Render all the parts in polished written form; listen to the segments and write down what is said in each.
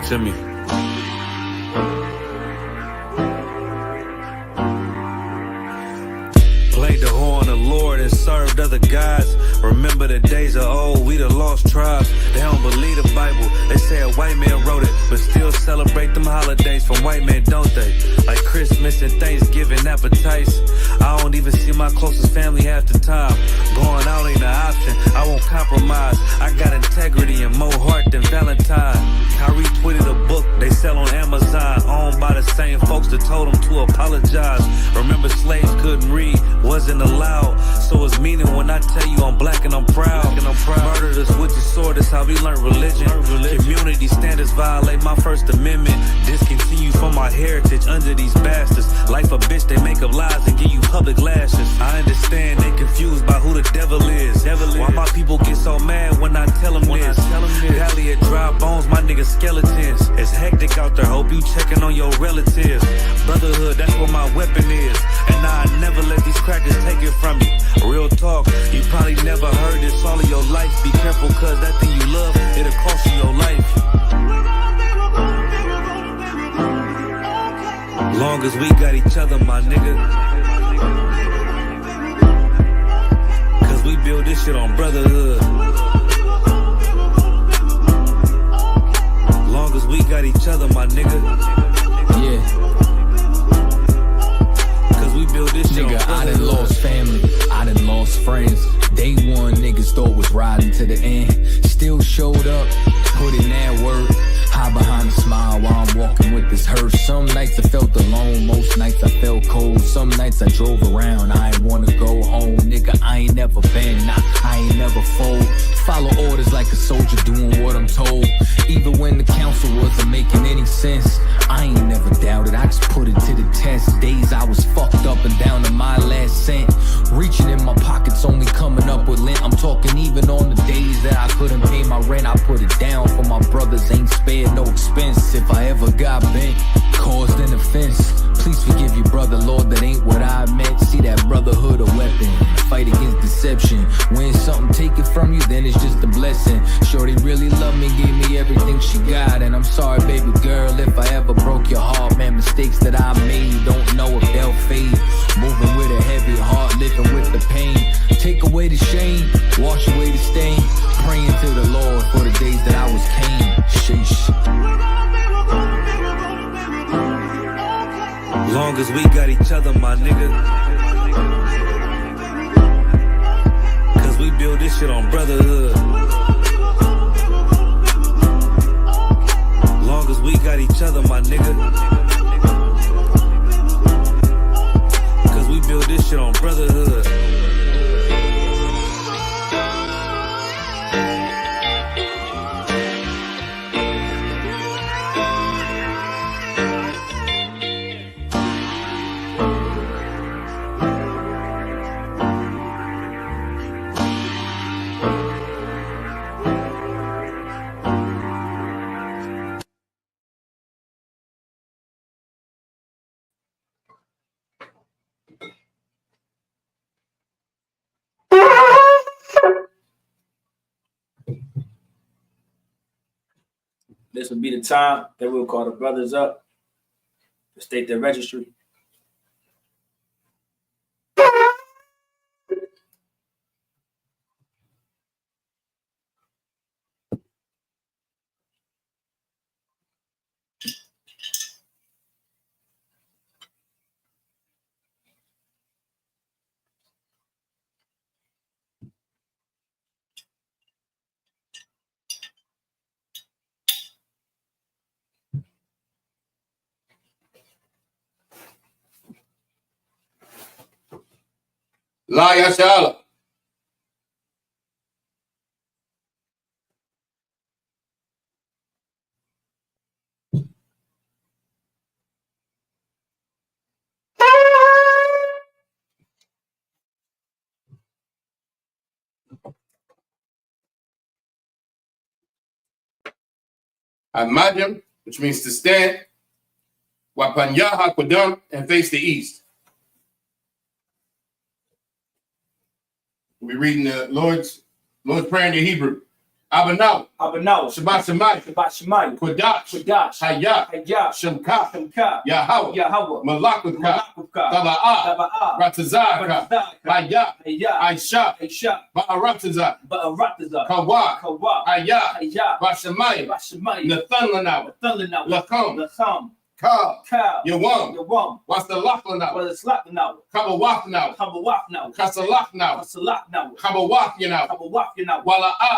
to me. Played the horn of Lord and served other gods. Remember the days of old, we the lost tribes. They don't believe the Bible, they say a white man wrote it, but still celebrate them holidays from white men, don't they? Like Christmas and Thanksgiving appetites. I don't even see my closest family half the time. Going out ain't an option, I won't compromise. I got integrity and more heart than Valentine. Kyrie tweeted a book they sell on Amazon, owned by the same folks that told them to apologize. Remember slaves couldn't read, wasn't allowed, so it's meaning when I tell you I'm black and I'm proud. Murdered us with the sword, that's how we learned religion. Community standards violate my First Amendment. Discontinue from my heritage under these bastards. Life a bitch, they make up lies and give you public lashes. I understand they confused by who the devil is. Why my people get so mad when I tell them this? Valley of dry bones, my niggas skeletons. It's hectic out there, hope you checking on your relatives. Brotherhood, that's what my weapon is. And I never let these crackers take it from you. Real talk, you probably never heard this all of your life. Be careful, cause that thing you love, it'll cost you your life. Long as we got each other, my nigga. Cause we build this shit on brotherhood. Long as we got each other, my nigga. Yeah. We build this shit. Nigga, I done lost family, I done lost friends. Day one, niggas thought was riding to the end. Still showed up, put in that work. Hide behind a smile while I'm walking with this hearse. Some nights I felt alone, most nights I felt cold. Some nights I drove around, I ain't wanna go home. Nigga, I ain't never been, nah, I ain't never fold. Follow orders like a soldier doing what I'm told. Even when the council wasn't making any sense, I ain't never doubted, I just put it to the test. Days I was fucked up and down to my last cent. Reaching in my pockets, only coming up with lint. I'm talking even on the days that I couldn't pay my rent. I put it down for my brothers, ain't spared no expense. If I ever got bent, caused an offense, please forgive your brother, Lord, that ain't what I meant. See that brotherhood a weapon, fight against deception. When something taken from you, then it's just a blessing. Shorty really loved me, gave me everything she got. And I'm sorry, baby girl, if I ever broke your heart. Man, mistakes that I made, don't know if they'll fade. Moving with a heavy heart, living with the pain. Take away the shame, wash away the stain. Praying to the Lord for the days that I was Cain. Sheesh. Long as we got each other, my nigga. Cause we build this shit on brotherhood. Long as we got each other, my nigga. Cause we build this shit on brotherhood. This would be the time that we'll call the brothers up to state their registry. La Yashala. Al-Madam, which means to stand. Wapanyaha Kwadam, and face the east. We'll be reading the Lord's Prayer in the Hebrew. Abanaw, Abanaw, Shabbat Shemayim, Shabbat Shemayim, Kodash, Kodash, Hayah, Hayah, Shemka, Shemka, Yahweh, Yahweh, Malakutka, Malakutka, Taba'ah, Taba'ah, Ratazaka, Ratazaka, Hayah, Hayah, Aisha, Aisha, Ba'aratazah, Ba'aratazah, Kawa, Kawa, Hayah, Hayah, Bashemayim, Bashemayim, Nathan Lanaw, Thundernaw, Lacham, Lacham, Ka, Kal, Yawam, Yawam, what's the Lachanaw, Whether it's Slapnaw, Kabawafnaw, Kabawafnaw, Kasalachnaw, Salaknaw, Kabawafyanaw, Kabawafyanaw, Wala'ah,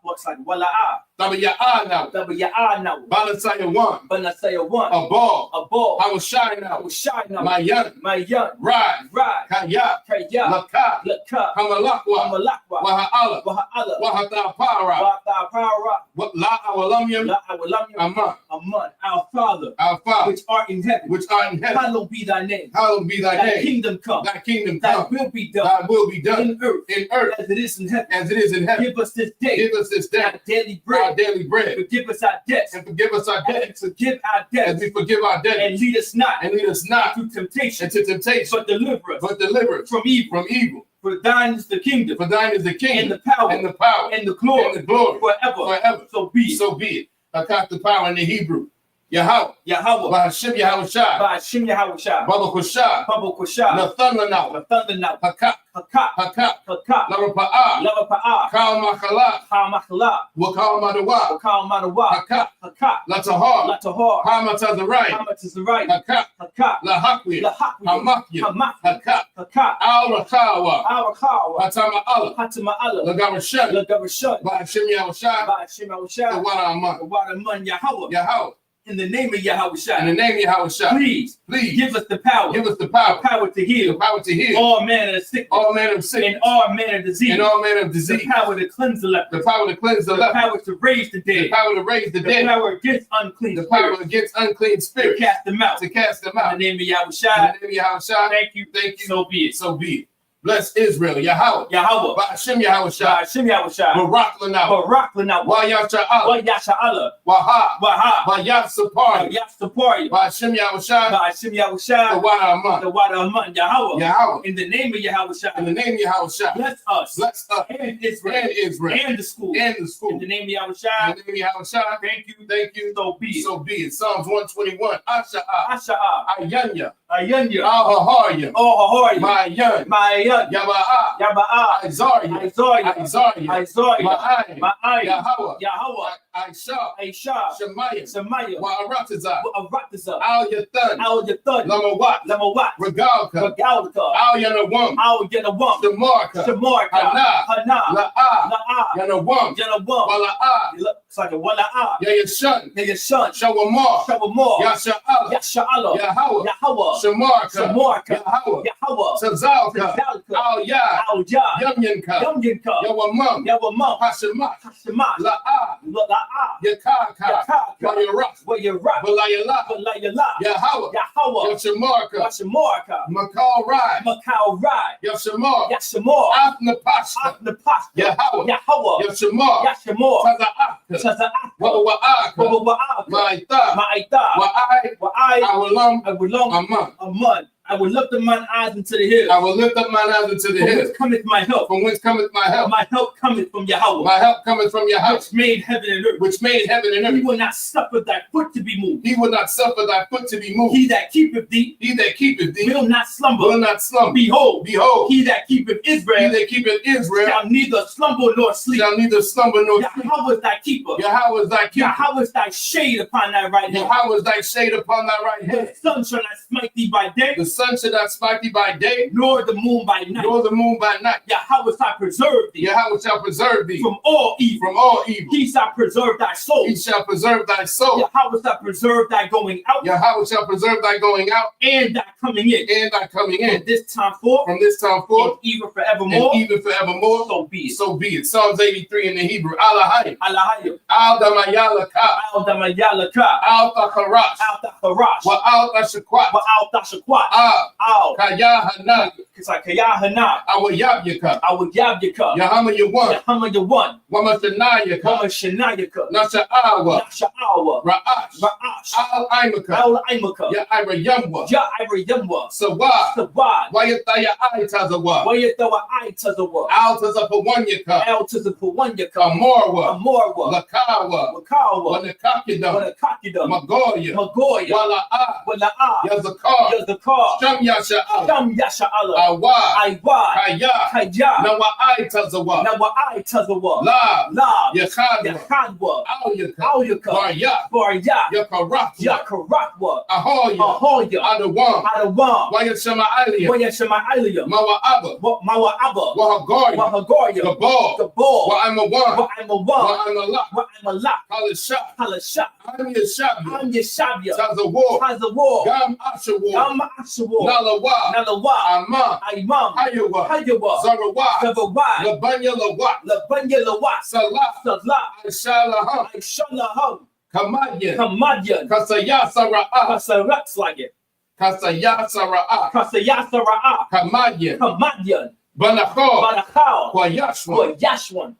what's like Wala'ah, Tabaya'anaw, Wa'anaw, Balasayawam, Banasaya one, a ball, a ball, Hawashaynaw, Shinaw, Mayan, Mayan, Rad, Rad, Kaya, Kaya, Laka, Laka, Hamalakwa, Malakwa, Waha'ala, Waha'ala, Wahatapara, Wata Para, La Awalamyam, La Awalamya, Amman, Aman, our Father, our Father, which art in heaven, which art in heaven, hallowed be thy name. hallowed be thy Thy name. kingdom come, Thy kingdom thy come, will be done thy will be done in earth as as it is in heaven. it is in heaven. Give us this day Give us this day our daily our bread. daily bread, Forgive us our debts, and forgive us our and debts forgive our as debts, we forgive our debts, and lead us not and lead us not into temptation, into temptation, but deliver us but deliver us from evil. from evil. For thine is the kingdom, For thine is the and kingdom, the power, and the power, and the glory, and the glory forever. forever. So be it. So be it. I got the power in the Hebrew. Yahweh, Yahweh, Bahashim Yahushai, by Shem Yahushua, Baba Kushai, Baba Kushah, Nathan Lanaw, the thunder now, Hakak, Hakak, Hakak, Hakak, Larapa'ah, Lava Pa'ah, Kal Makala, Hamakla, Wakal Madawa, Wakal Manawa, Hakak, Hakak, Latahar, Latahar, Hamatazarai, Hamat is the right, Hakak, Hakak, Lahakwi, Lahakwi, Hamakya, Hamak, Hakak, Hakak, Al Rakawa, Awakawa, Hatama Allah, Hatima Allah, Lagarashan, Lagavashun, Bahashim Yahushai, by Shem the Yahushua, Wadaman, Wadaman Yahweh, Yahweh, in the name of in the Yahushua, name of Yahushai, please please give us the power, give us the power, power to the heal power to heal all manner of sickness, all manner of sickness and all manner of disease, and all manner of the disease, power to cleanse the leper, the power to cleanse the the leper, power to raise the the dead, power to raise the the dead, power against unclean the power spirits, against unclean to spirits, cast them out. to cast them In out. the name of In Yahushua, the name of Yahushai, thank you, thank you. so be it. So be it. Bless Israel, Yahweh, Yahweh, Bahashim Yahushai, by Shem Yahushua, Barak Lanaw, Barak Lanaw, Wayasha Allah, Wa Yasha Allah, Waha, Waha, Bayat Sapar, Yastapori, Bahashim Yahushai, by Shem the Yahushua, Wadaman, the Wadaman Yahweh, Yahweh, in the name of in Yahushua, the name of Yahushai, bless us bless us and Israel and Israel and the school. and the In school. the name of In Yahushua, the name of Yahushai, thank you, so be it. so be it. Psalms 121, Asha'ah, Asha'a, Ayanya, Ayanya, Al-Haharya, Oh, Ma'ayan, Mayan, Yaba'ah, Yaba'a, Isaiah, Isaiah, Isaiah, Isaiah, Ma'ayin, Ma'ayin, Yahweh, Yahweh, Aisha, Aisha, Shemaiah, Shemaiah, Wa'aratazah, Aratiza, Al-Yathan, Al-Yathun, Lamawat, Lamawat, Regalka, Regalka, Al-Yanawam, Al-Yanawam, Shemarka, Shemarka, Hana, Hana, La'ah, La'a, Yanawam, Yanawam, Wala'ah, it's like a Wala'a, Yayashan, your son, Shawamar, Shawamor, Yasha'ala, Yasha'ala, Yahweh, Yahweh, Shemarka, Shemarka, Yahweh, Yahweh, Tazalka, Tazalka, Al-Yah, Al-Yah, Yamyanka, Yamyanka, Yawamam, Yawamam, Hashemat, Hashemat, La'ah, La'a, Yakaka, Yakaka, Wayarat, where you rock, Balayala, Balayala, Yahweh, Yahweh, Yashamarka, Yashamorka, Makal Rai, Macau Rai, Yashamar, Yashamor, Afnapashta, Apnapasta, Yahweh, Yahweh, Yashamar, Yashamor, Taza'aka, Taza'aka, Wa'aka, Wa'aka, Ma'ita, Ma'aita, Wa'ai, Wa'ai, Awalam, I will long Amman. a month. I will lift up mine eyes into the hills. I will lift up mine eyes unto the From hills. whence cometh my help? From whence cometh my help? My help cometh from Yahweh, My help cometh from your house, which made heaven and earth. which made heaven and He earth. will not suffer thy foot to be moved. He will not suffer thy foot to be moved. He that keepeth thee He that keepeth thee will not slumber. will not slumber. Behold, Behold, he that keepeth he Israel that keepeth Israel shall neither slumber nor sleep. shall neither slumber nor sleep. Yahweh is thy keeper. Yahweh is thy keeper. Yahweh is thy shade upon thy right hand. Yahweh is thy shade upon thy right The hand. sun shall not smite thee by day, The sun shall not smite thee by day, nor the moon by night. nor the moon by night. Yahweh shall preserve thee Yahweh shall preserve thee from all evil. from all evil. He shall preserve thy soul. He shall preserve thy soul. Yahweh shall preserve thy going out Yahweh shall preserve thy going out and thy coming in. and thy coming in. And this time forth, From this time and forth even forevermore, and even forevermore. so be it. So be it. Psalms 83 in the Hebrew. Alahai. Alahayim, Al damayalaka. al damayalaka, Al takarash. al tacharash, Wa al tashakwat. wa al tashakwat, Al Al. Kaya Hana. It's like Kayahana. Our Yabyaka. Our Yabyaka. Yahama Yawan. Yahama Yawan. Wama Shanayaka. Wama Shanayaka. Nasha Awa. Nasha Awa. Ra'ash. Ra'ash. Al Imaka. Al Imaka. Ya Ira Yamwa. Ya Ira Yamwa. Sawa. Sawad. Wayataya Aitazawa. Wayatawa Aitazawa. Al Tazapawanyaka. Al Tazapawanyaka. Amorwa. Amorwa. Lakawa. Wakawa. Wanakakidam. Wanakakidam. Magoya. Magoya. Wala'a. Wala'a. Yazakar. Yazakar. Sham Yasha Allah. Sham Yasha Allah. Awa. Aiwa. Kaya. Kaya. Nawa Aitazawa. Nawa Aitazawa. La. La. Yakhadwa. Yakhadwa. Alyaka. Alyaka. Barya. Barya. Yakarakwa. Yakarakwa. Ahoya. Ahoya. Adawan. Adawan. Wayashama Aliyah. Wayashama Aliyah. Mawa Abba. Mawa Abba. Wahagoya. Wahagoya. Gabal. Gabal. Wa'amawan. Wa'amawan. Wa'amalak. Wa'amalak. Halasha. Halasha. I'm Yashabya. I'm Yeshabya. Tazawar. Tazawar. Gam Ashawar. Gam Ashawar. Nalawa. Nalawa. Amam. Imam. Hayawa. Hayawa. Zarawa. Zawawai. Labanya Lawa. Labanya Lawa. Salah. Salah. Aishalaham. Aishalaham. Kamadyan. Kamadyan. Kasaya Sara'a. Kasarats like it. Kasaya Sara'a. Kasayasara'a. Kamadyan. Kamadyan. Banachor. Barachal. Kwayashwan. Yashwan.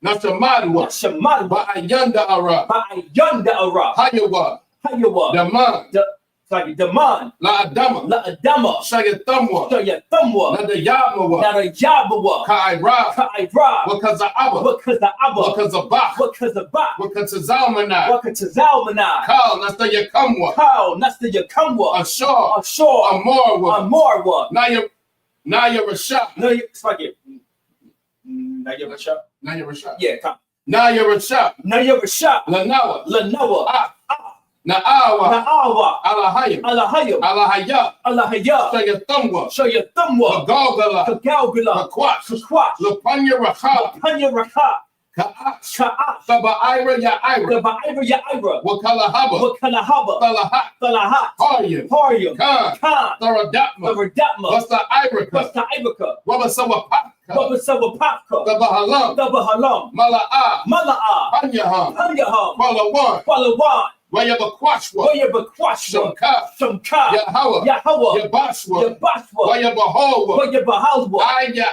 Nashamadwa. Shamadwa. Ba'ayanda Ara. Ba'ayanda Ara. Hayawa. Hayawa. Daman. Like Daman. La Adama. La Adama. Shayatamwa. Shayathamwa. Nadayamawa. Narayabawa. Ka'ira. Ka'ira. Wakaza'aba. Wakaza'aba. Wakazabach. Wakazabach. Wakatazalmanai. Wakatazalmanai. Kal Nastayakamwa. Kal Nastayakamwa. Ashar. Ashar. Amorwa. Amorwa. Naya Rasha. No, it's like it. Naya Rasha. Naya Rasha. Yeah, come. Naya Rasha. Naya Rasha. Lanawa. Lanawa. Na'awa. Na'awa. Alahayim. Alahayim. Alahaya. Alahaya. Shayatamwa. Shayathamwa. Kagalgala. Kagalgala. Kakwash. Kakwash. Lapanya Racha. Panya Rakha. Ka'ash. Ka'ash. Saba'ira Ya'ira. Gaba'ira Ya'ira. Wakalahaba. Wakalahaba. Salahat. Salahat. Haryim. Haryim. Khan. Khan. Tharadatma. Tharadatma. Basta Iraka. Basta Ibaka. Wabasawapaka. Babasawa Papka. Dabahalam. Dabahalam. Mala'a. Mala'a. Panyaham. Panyaham. Kwalawan. Kwalawan. Wayabakwashwa. Wayabakwashwa. Shamka. Shamka. Yahawa. Yahawa. Yabashwa. Yabashwa. Wayabahawa. Wayabahalwa. Aya'i.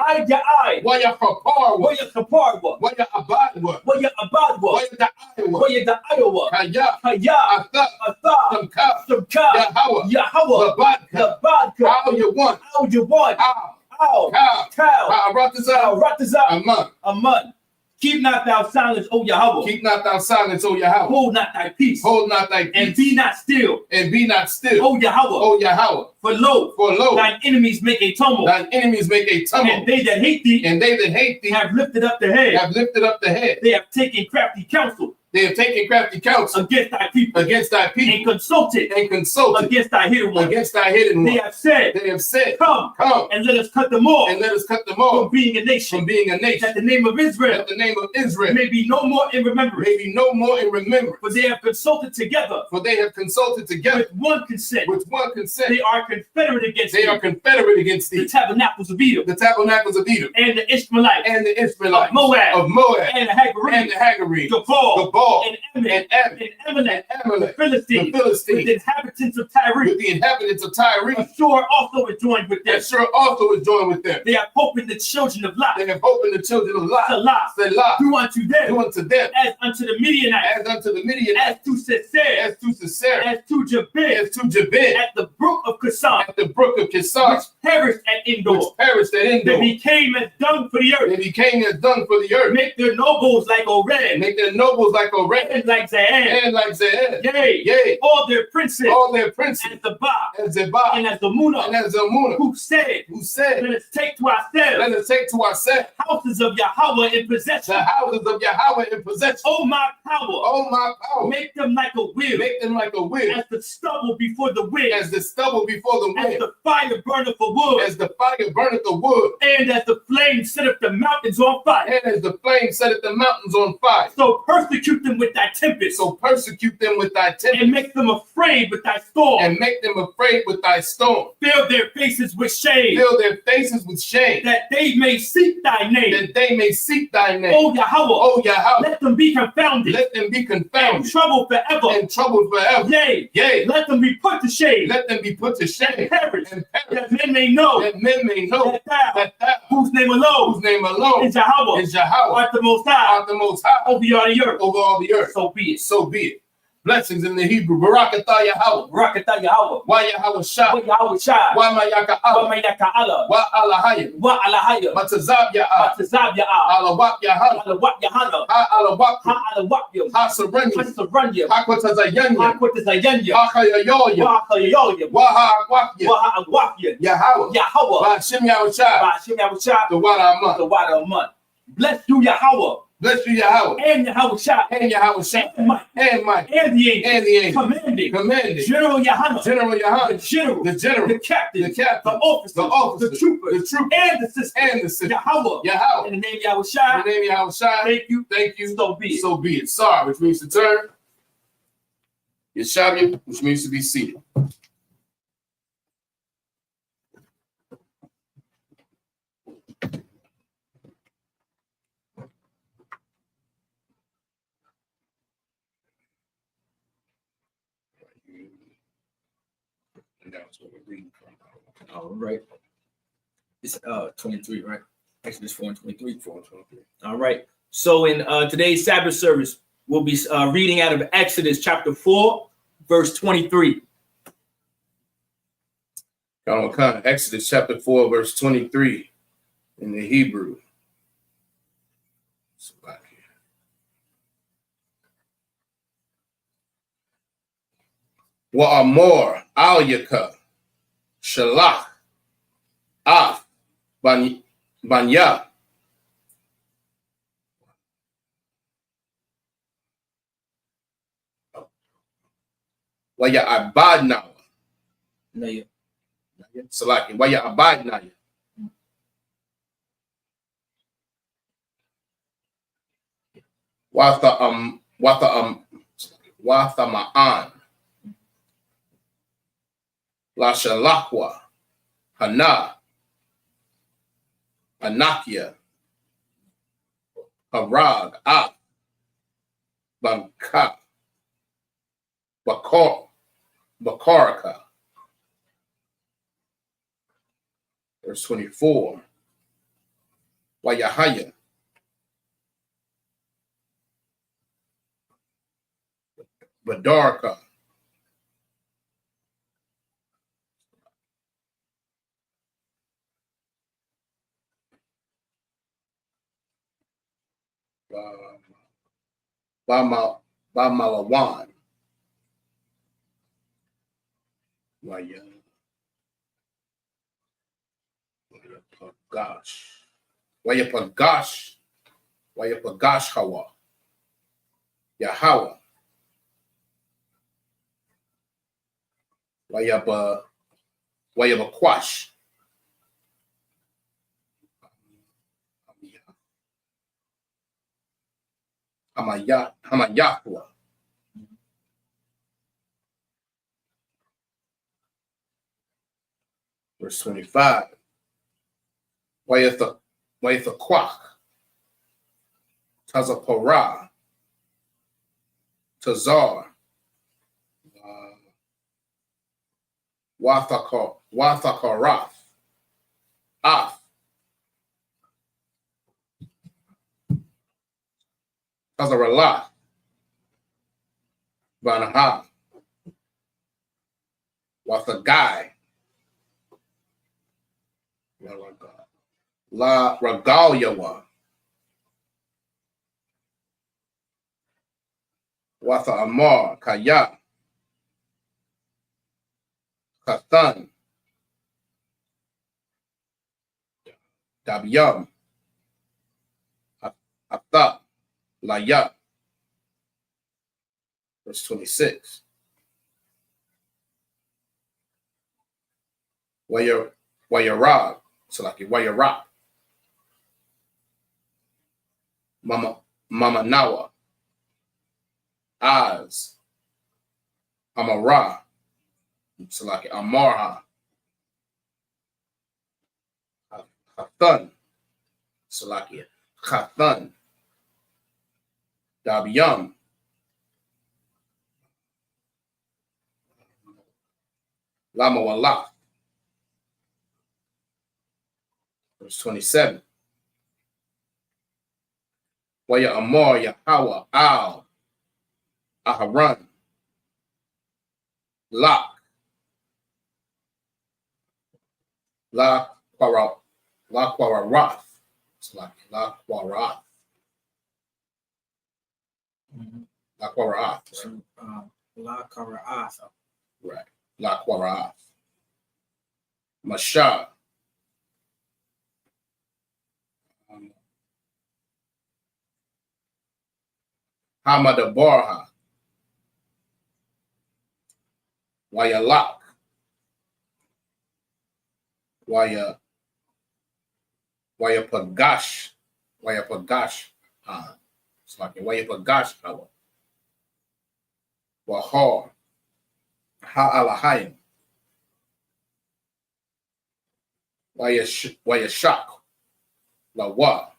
Aya'i. Wayapaparwa. Wayakaparwa. Wayabadwa. Wayabadwa. Wayada'awa. Wayada'ayawa. Kaya. Kaya. Atha. Atha. Shamka. Shamka. Yahawa. Yahawa. Labadka. Labadka. How you want. How you want. How. How. How. Cow. Ha'aratazah. Ratazah. Aman. Aman. Keep not thou silence, O Yahweh. Keep not thou silence, O Yahweh. Hold not thy peace. Hold not thy And peace. be not still, And be not still. O Yahweh. O Yahweh. For lo, For lo, thine enemies make a tumult, thine enemies make a and tumult. they that hate thee And they that hate thee have lifted up the head. have lifted up the head. They have taken crafty counsel They have taken crafty counsel against thy people, against thy and people consulted and consulted against thy hidden one. against thy hidden They one. have said, They have said, Come Come and let us cut them off and let us cut them from off being a nation, from being a that nation. the name of Israel That the name of Israel may be no more in remembrance. may be no more in remembrance. For they have consulted together For they have consulted together with one consent. with one consent. They are confederate against They thee, are confederate against the thee. tabernacles of Edom, The tabernacles of Edom and the Ishmaelites, and the Israelites of Moab, of Moab and the Hagarenes, and the Hagarenes, Gabal, Gabal, and Ammon, and Ammon, and Amalek, and the Amalek, Philistines, the Philistines, with the inhabitants of Tyre. with the inhabitants of Tyre. Ashur also is joined with them. And Shur also is joined with them. They have opened the children of Lot, They have opened the children of Lot. Salah, Selah, do unto them do unto them as unto the Midianites, as unto the Midianites, as to Sisera, as to Sisera, as to Jabin, as to Jabin, at the brook of Kasan, at the brook of Kissar, which perished at which Endor. perished at They Endor. became as dung for the earth. They became as dung for the earth. Make their nobles like Oreb, Make their nobles like Oreb and like Zahab. and like Zeed. Yea, Yea, all their princes, all their princes, as the Ba, as Zebah, and as the Muna, and as Zamunah, who said, who said, let us take to ourselves let us take to ourselves houses of Yahweh in possession. the houses of Yahweh in possession. Oh my power, Oh my power, make them like a wheel, make them like a wheel, as the stubble before the wind, as the stubble before the as wind, the fire burneth for wood, as the fire burneth the wood, and as the flame setteth the mountains on fire. and as the flame setteth the mountains on fire. So persecute persecute them with thy tempest. So persecute them with thy tempest. And make them afraid with thy storm. And make them afraid with thy storm. Fill their faces with shame. Fill their faces with shame. That they may seek thy name. That they may seek thy name. O Yahweh. O Yahweh. Let them be confounded. Let them be confounded. And troubled forever. And troubled forever. Yea. Yea. Let them be put to shame. Let them be put to shame. And perish. And perish. That men may know. That men may know. That thou, whose name alone is Yahweh. Art the Most High. Art the Most High. Over all the earth. Over all the earth. So be it. So be it. Blessings in the Hebrew. Barakatah Yahweh. Barakatah Yahweh. Wa Yahweh Shah. Wa Yahweh Shah. Wa Mayaka Wa Allah. Mayaka Allah. Wa Alahaya. Wa Alahaya. Matazab Ya'ah. Matazab Ya'ah. Alawak Yahana. Alawak Yahana. Ha Alawak. Ha Alawak Yahana. Ha Saranya. Ha Saranya. Ha Kwatazayanya. Ha Kwatazayanya. Ha Kayayoya. Wa Kayayoya. Wa Ha Akwakya. Wa Ha Akwakya. Yahweh. Yahweh. Ba Shem Yahweh Shah. Ba Shem Yahweh Shah. The Wada Amon. The Wada Amon. Bless you, Yahweh. Bless you, Yahweh. And Yahweh Shah. And Yahweh Shah. And Mike. And Mike. And the angel. And the angel. Commanding. General Yahana. General Yahana. The general. The general. The captain. The captain. The officer. The officer. The trooper. The trooper. And the sister. And the sister. Yahweh. Yahweh. In the name of Yahweh Shah. In the name of Yahweh Shah. Thank you. Thank you. So be it. So be it. Sar, which means to turn. Yeshabim, which means to be seated. And that's what we're reading from. All right. It's 23, right? Exodus 4 and 23. 4 and 23. All right. So in today's Sabbath service, we'll be reading out of Exodus chapter 4, verse 23. Exodus chapter 4, verse 23 in the Hebrew. Wa'amor al-yaka shalach af banya waya abad now. Salaki waya abad now. Watha ma'an la shalakwa hana anakia harag ab banka bakaraka. Verse 24. Wayahaya Badarka. Bamalawan. Wayapagash Hawa. Yahweh. Wayabakwash. Hamayahwa. Verse 25. Wayathakwach. Tazapora. Tazar. Wathakarath. Af. Tazaralah. Vanaha. Wathagai. La Ragalyawa. Watha Amar Kaya. Kathan. Dabyam. Atha. Laya. Verse 26. Wayarab. So like Wayarab. Mama Nawa. Az, Amara, Salaki, Amarha, Hathan, Salaki, Hathan, Dabyam, Lama Wallah. Verse 27. Waya Amar, Yahweh, Al, Aharon, Lak, La Quarath. It's like La Quarath. La Quarath. La Kara'ath. Right. La Quarath. Mashah. Hamadabarha. Wayalak. Wayapagash. It's like Wayapagash. Wahar. Ha'alahayim. Wayashak. Lawa.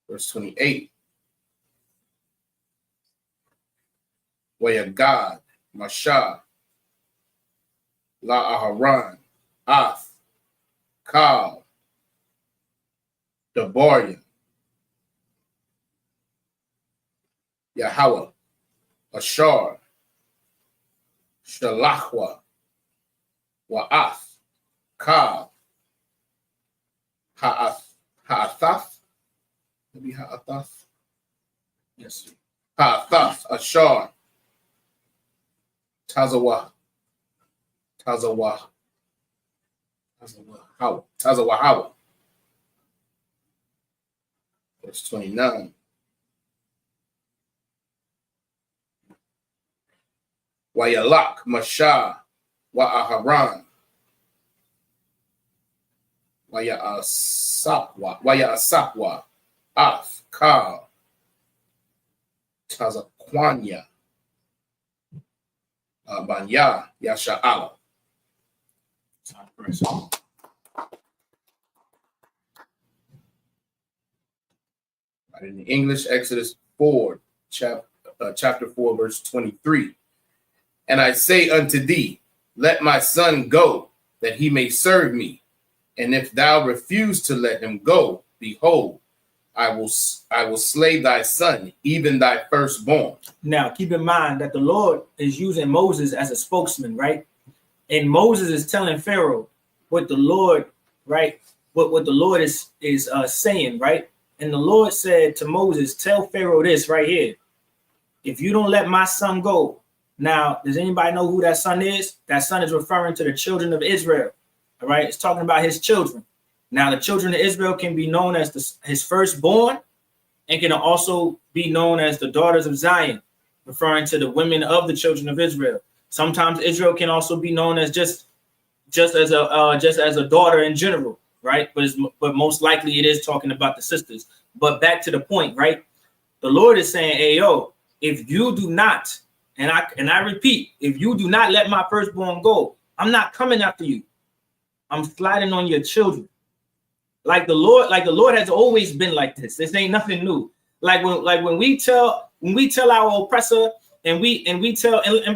Verse 28. Wayagad. Mashah. La Aharon. Ath. Kal. Debaria. Yahweh. Ashar. Shalachwa. Wa'ath. Kal. Ha'athaf. Maybe Ha'athaf. Yes. Ha'athaf. Ashar. Tazawa. Hawa. Verse 29. Wayalak, Mashah, Wa'aharan, Waya'asapwa, Af, Kal, Tazaquanya, Banya, Yasha'ala. In the English, Exodus 4, chapter 4, verse 23. And I say unto thee, let my son go, that he may serve me. And if thou refuse to let him go, behold, I will slay thy son, even thy firstborn. Now, keep in mind that the Lord is using Moses as a spokesman, right? And Moses is telling Pharaoh what the Lord, right? What the Lord is saying, right? And the Lord said to Moses, tell Pharaoh this right here. If you don't let my son go. Now, does anybody know who that son is? That son is referring to the children of Israel. All right. It's talking about his children. Now, the children of Israel can be known as his firstborn and can also be known as the daughters of Zion, referring to the women of the children of Israel. Sometimes Israel can also be known as just as a daughter in general, right? But most likely it is talking about the sisters. But back to the point, right? The Lord is saying, hey, yo, if you do not, and I repeat, if you do not let my firstborn go, I'm not coming after you. I'm sliding on your children. Like the Lord has always been like this. This ain't nothing new. When we tell our oppressor, and by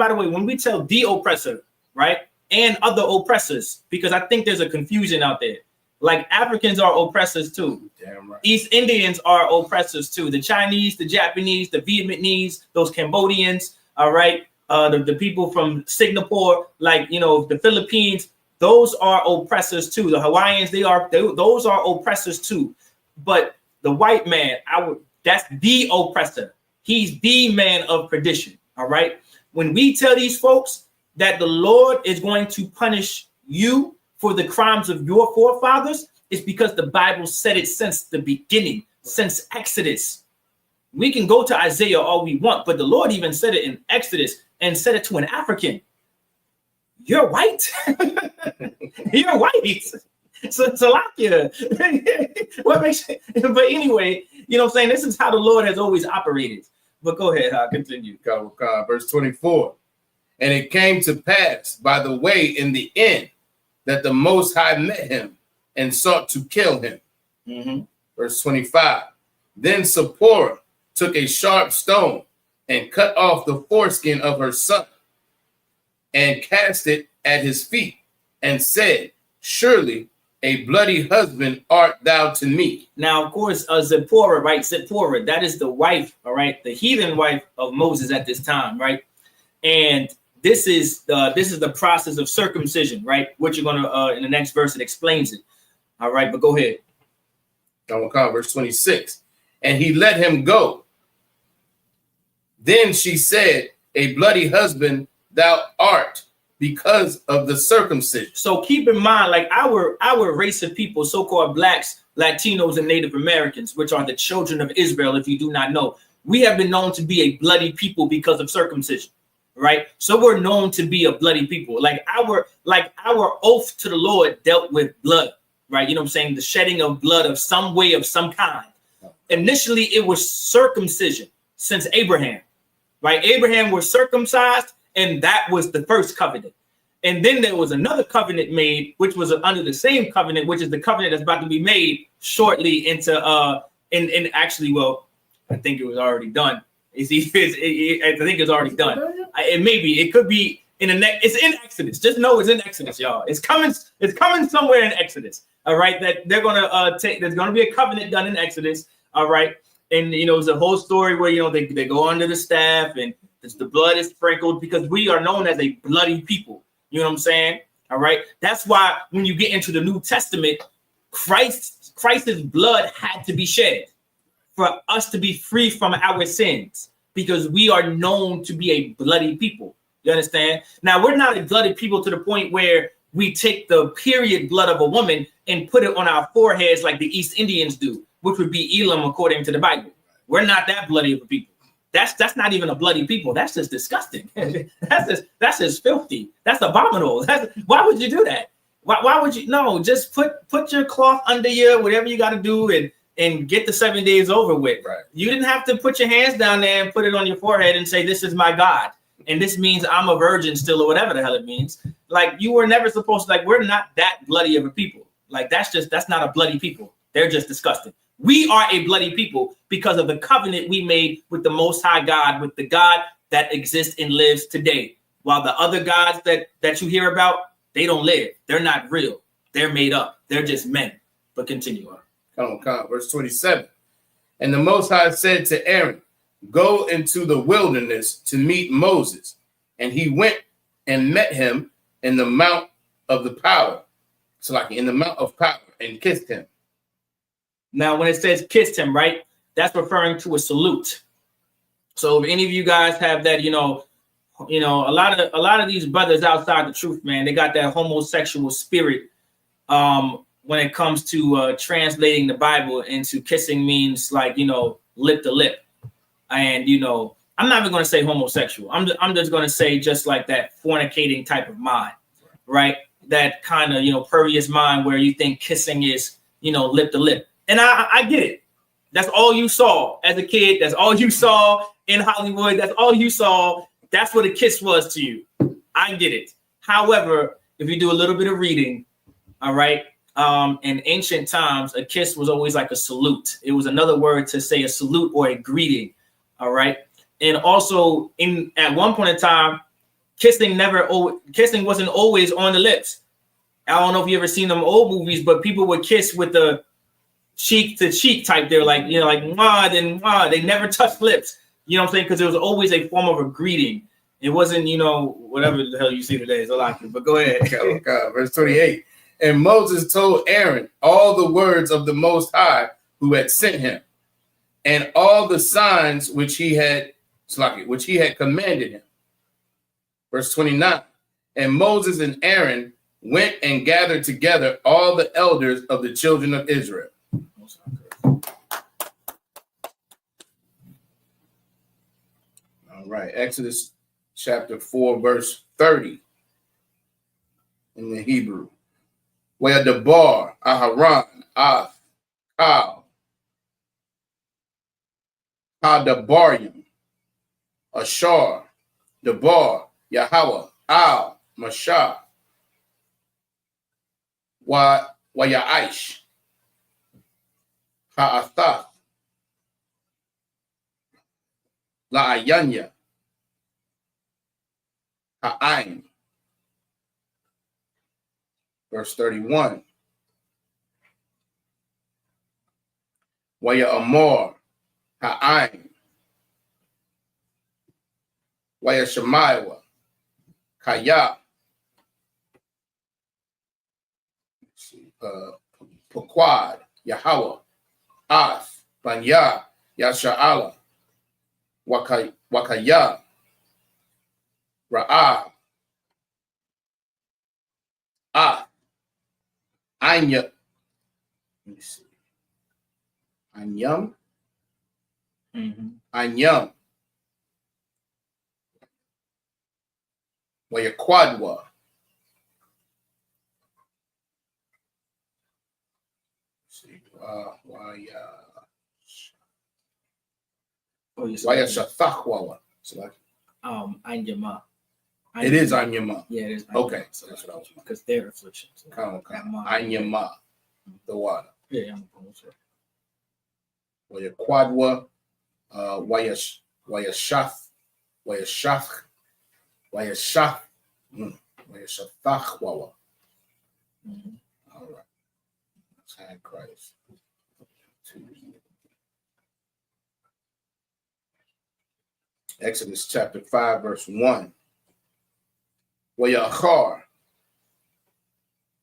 the way, when we tell the oppressor, right, and other oppressors, because I think there's a confusion out there. Like Africans are oppressors too. Damn right. East Indians are oppressors too. The Chinese, the Japanese, the Vietnamese, those Cambodians, all right, the people from Singapore, like, you know, the Philippines, those are oppressors too. The Hawaiians, those are oppressors too. But the white man, that's the oppressor. He's the man of perdition. All right. When we tell these folks that the Lord is going to punish you for the crimes of your forefathers, it's because the Bible said it since the beginning, since Exodus. We can go to Isaiah all we want, but the Lord even said it in Exodus and said it to an African. You're white. You're white. Salakia. What makes it? But anyway, you know what I'm saying? This is how the Lord has always operated. But go ahead, I'll continue. Verse 24. And it came to pass by the way in the end that the Most High met him and sought to kill him. Verse 25. Then Zipporah took a sharp stone and cut off the foreskin of her son and cast it at his feet and said, surely a bloody husband art thou to me. Now, of course, Zipporah, right? Zipporah, that is the wife, all right, the heathen wife of Moses at this time, right? And this is the process of circumcision, right? What you're gonna in the next verse, it explains it. All right, but go ahead. Verse 26. And he let him go. Then she said, a bloody husband thou art, because of the circumcision. So keep in mind, like our race of people, so-called blacks, Latinos, and Native Americans, which are the children of Israel, if you do not know, we have been known to be a bloody people because of circumcision, right? So we're known to be a bloody people. Like our oath to the Lord dealt with blood, right? You know what I'm saying? The shedding of blood of some way, of some kind. Initially, it was circumcision since Abraham, right? Abraham was circumcised, and that was the first covenant. And then there was another covenant made, which was under the same covenant, which is the covenant that's about to be made shortly into in actually, well, I think it was already done. I think it's already done. It could be in the next. It's in Exodus. Just know it's in Exodus, y'all. It's coming somewhere in Exodus. All right, that they're gonna take. There's gonna be a covenant done in Exodus. All right, and you know, it's a whole story where they go under the staff and the blood is sprinkled, because we are known as a bloody people. You know what I'm saying? All right. That's why when you get into the New Testament, Christ's blood had to be shed for us to be free from our sins, because we are known to be a bloody people. You understand? Now, we're not a bloody people to the point where we take the period blood of a woman and put it on our foreheads like the East Indians do, which would be Elam according to the Bible. We're not that bloody of a people. That's not even a bloody people. That's just disgusting. that's just filthy. That's abominable. Why would you do that? Why would you? No, just put your cloth under you, whatever you got to do, and get the 7 days over with. Right. You didn't have to put your hands down there and put it on your forehead and say, this is my God, and this means I'm a virgin still, or whatever the hell it means. Like, you were never supposed to. Like, we're not that bloody of a people. Like, that's not a bloody people. They're just disgusting. We are a bloody people because of the covenant we made with the Most High God, with the God that exists and lives today. While the other gods that you hear about, they don't live. They're not real. They're made up. They're just men. But continue on. Come on. Verse 27. And the Most High said to Aaron, go into the wilderness to meet Moses. And he went and met him in the mount of the power. So like in the mount of power, and kissed him. Now, when it says kissed him, right, that's referring to a salute. So if any of you guys have that, a lot of these brothers outside the truth, man, they got that homosexual spirit when it comes to translating the Bible into kissing means like, lip to lip. And, I'm not even going to say homosexual. I'm just going to say just like that fornicating type of mind, right? That kind of, pervious mind where you think kissing is, lip to lip. And I get it. That's all you saw as a kid. That's all you saw in Hollywood. That's all you saw. That's what a kiss was to you. I get it. However, if you do a little bit of reading, all right, in ancient times, a kiss was always like a salute. It was another word to say a salute or a greeting, all right? And also, at one point in time, kissing wasn't always on the lips. I don't know if you ever seen them old movies, but people would kiss with the cheek to cheek type. They're like, like mwah, then mwah. They never touched lips. You know what I'm saying? Because it was always a form of a greeting. It wasn't, whatever the hell you see today is a lot. But go ahead. God. Verse 28. And Moses told Aaron all the words of the Most High who had sent him, and all the signs which he had commanded him. Verse 29. And Moses and Aaron went and gathered together all the elders of the children of Israel. All right, Exodus chapter 4, verse 30 in the Hebrew. Waya Debar, Aharon, Ath, Kal, Kadabarium, Ashar, Debar, Yahweh, Al, Mashah, Wayaish, Ha'athath, La'ayanya, Ha'ain. Verse 31. Waya Amor, Ha'ain, Waya Shemaiwa, Kaya, Pequad, Yahweh, Ath, Banya, Yasha'ala, Wakaya, Ra'ah, Anya, let me see, Anyam, Anyam, Wayakwadwa, Wayashathachwawa. Anyama. It is Anyama. Yeah, it is. Okay, so that's what I was. Because their afflictions. Anyama, the water. Yeah, I'm sure. Wayakwadwa, Wayashathwawa. All right. Let's have Christ. Exodus chapter 5, verse 1. Wayachar,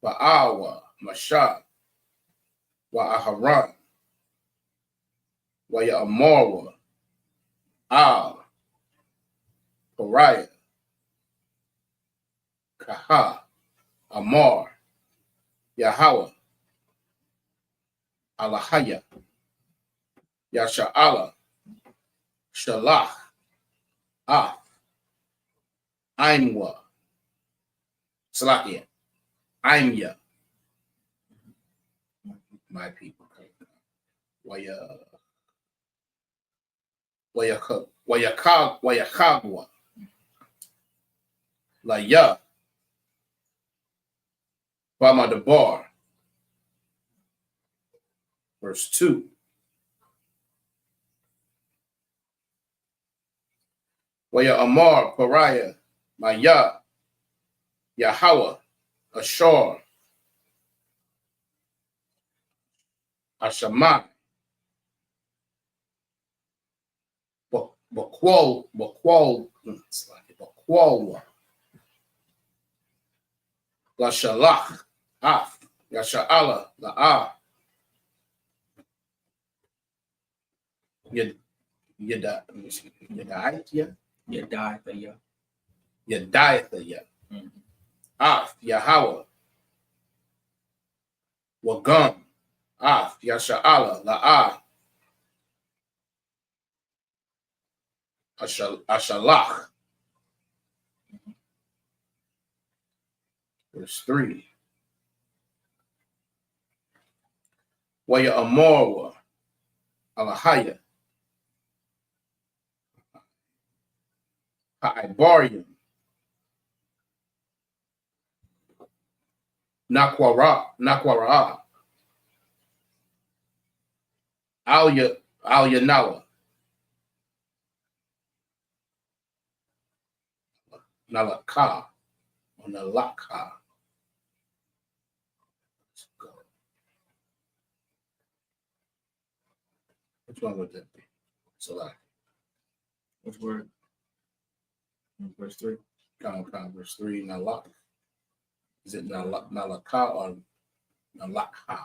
Ba'awa, Mashah, Wa'aharan, Waya'amarwa, Al, Pariah, Kaha, Amar, Yahweh, Alahaya, Yasha'ala, Shalach, Aimwa, Salakia, Aimya, my people. Wayakagwa, Laya, Bama Debar. Verse 2. Waya Amar, Pariah, Maya, Yahweh, Ashar, Ashamai, Bakwalwa, Lashalach, Af, Yasha'ala, La'ah, Yadiathaya, Af, Yahweh, Wagam, Af, Yasha'ala, La'ah, Ashalach. Verse 3. Waya Amorwa, Alahaya, Ha'ibarium, Nakwara, Alya Nala, Nalaka, or Nalaka. Let's go. Which one would that be? Select. Which word? Verse 3. Verse 3, Nalak. Is it Nalaka or Nalaka?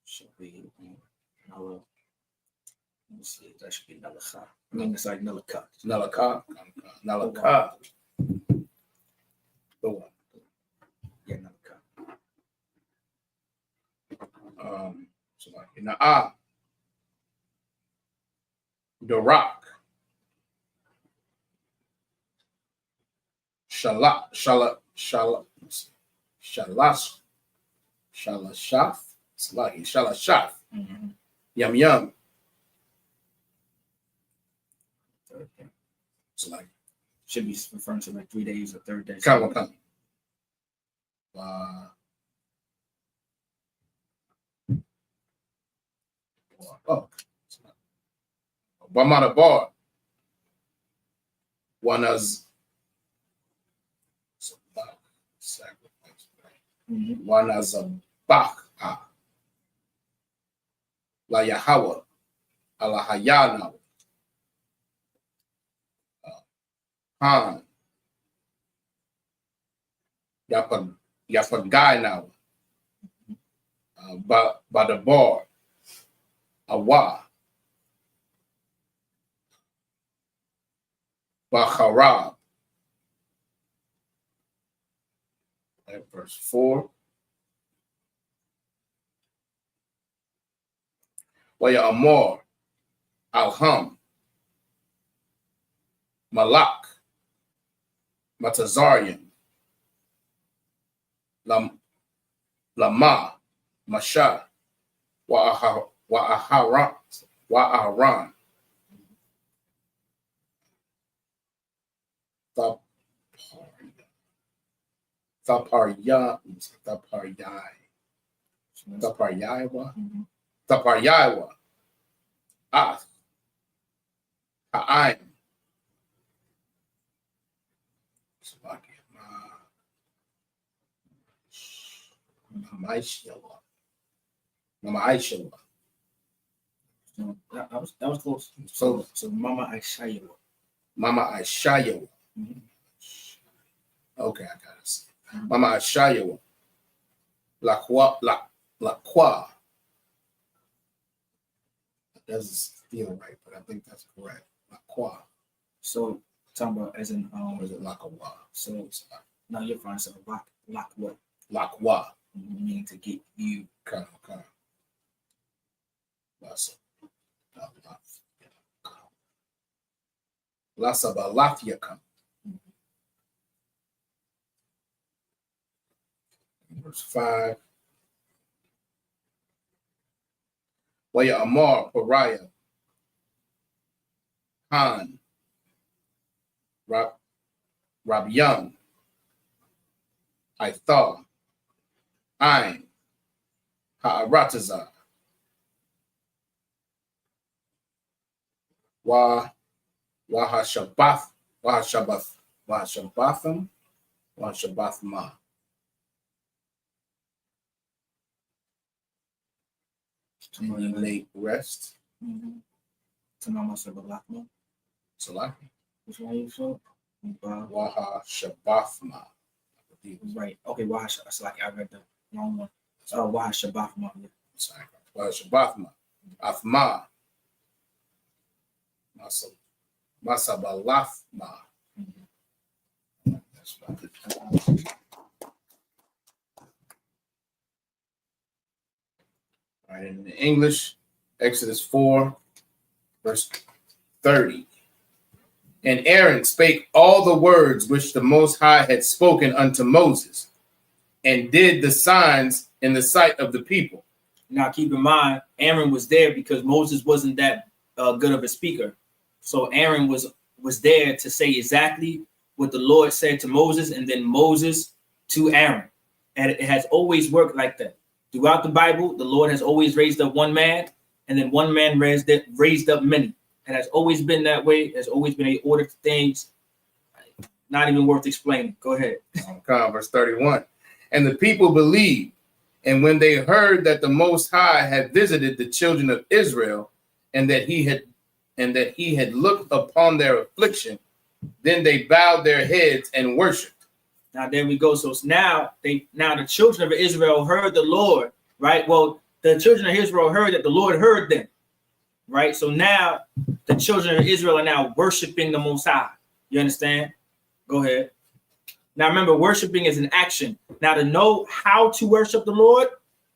Should be Nala. Let me see. That should be Nalaka. I mean, it's like Nalaka. Nalaka. Nalaka. The one. Yeah, Nalaka. So like Na'a, Darak, Shalas, Shalashaf. Shalashaf. Yum yum. Salaki. Should be referring to like 3 days or third day. Come. Oh. Wamadabar. Wanaz. Sacrifice. Wanazabach. La Yahweh. Alahayana. Han. Yapagai now. Badabar. Awa. Bacharab. Verse 4. Waya Amor. Alham. Malak. Matazarian. Lama. Masha. Wa'aharan. Taparyawa. Ha'aim. Mama Aisha. No, that was close. So Mama Aisha. Mama Aisha. Okay, I got it. Mama Aisha. La Qua. That doesn't feel right, but I think that's correct. La Qua. So talking about as in Or is it La Qua? So now you're fine. So lock what? La Qua. Meaning to get you. Okay. La Sabalafia come. Verse 5. Waya Amar, Pariah, Han, Rabian, Ithal, Ain, Ha'aratazah, Wahashabatham, Wahashabathma. And you make rest. Tamama Sabalakma. Salaki. Which one you saw? Waha Shabathma. Right. Okay, Waha Salaki. I read the wrong one. Waha Shabathma. Waha Shabathma. Athma. Masabalafma. That's right. All right, in English, Exodus 4, verse 30. And Aaron spake all the words which the Most High had spoken unto Moses, and did the signs in the sight of the people. Now, keep in mind, Aaron was there because Moses wasn't that good of a speaker. So Aaron was there to say exactly what the Lord said to Moses, and then Moses to Aaron. And it has always worked like that. Throughout the Bible, the Lord has always raised up one man, and then one man raised up many. It has always been that way. There's always been a order to things. Not even worth explaining. Go ahead. Verse 31. And the people believed, and when they heard that the Most High had visited the children of Israel, and that he had looked upon their affliction, then they bowed their heads and worshipped. Now there we go. So now the children of Israel heard the Lord, right? Well, the children of Israel heard that the Lord heard them, right? So now the children of Israel are now worshiping the Most High. You understand? Go ahead. Now remember, worshiping is an action. Now to know how to worship the Lord,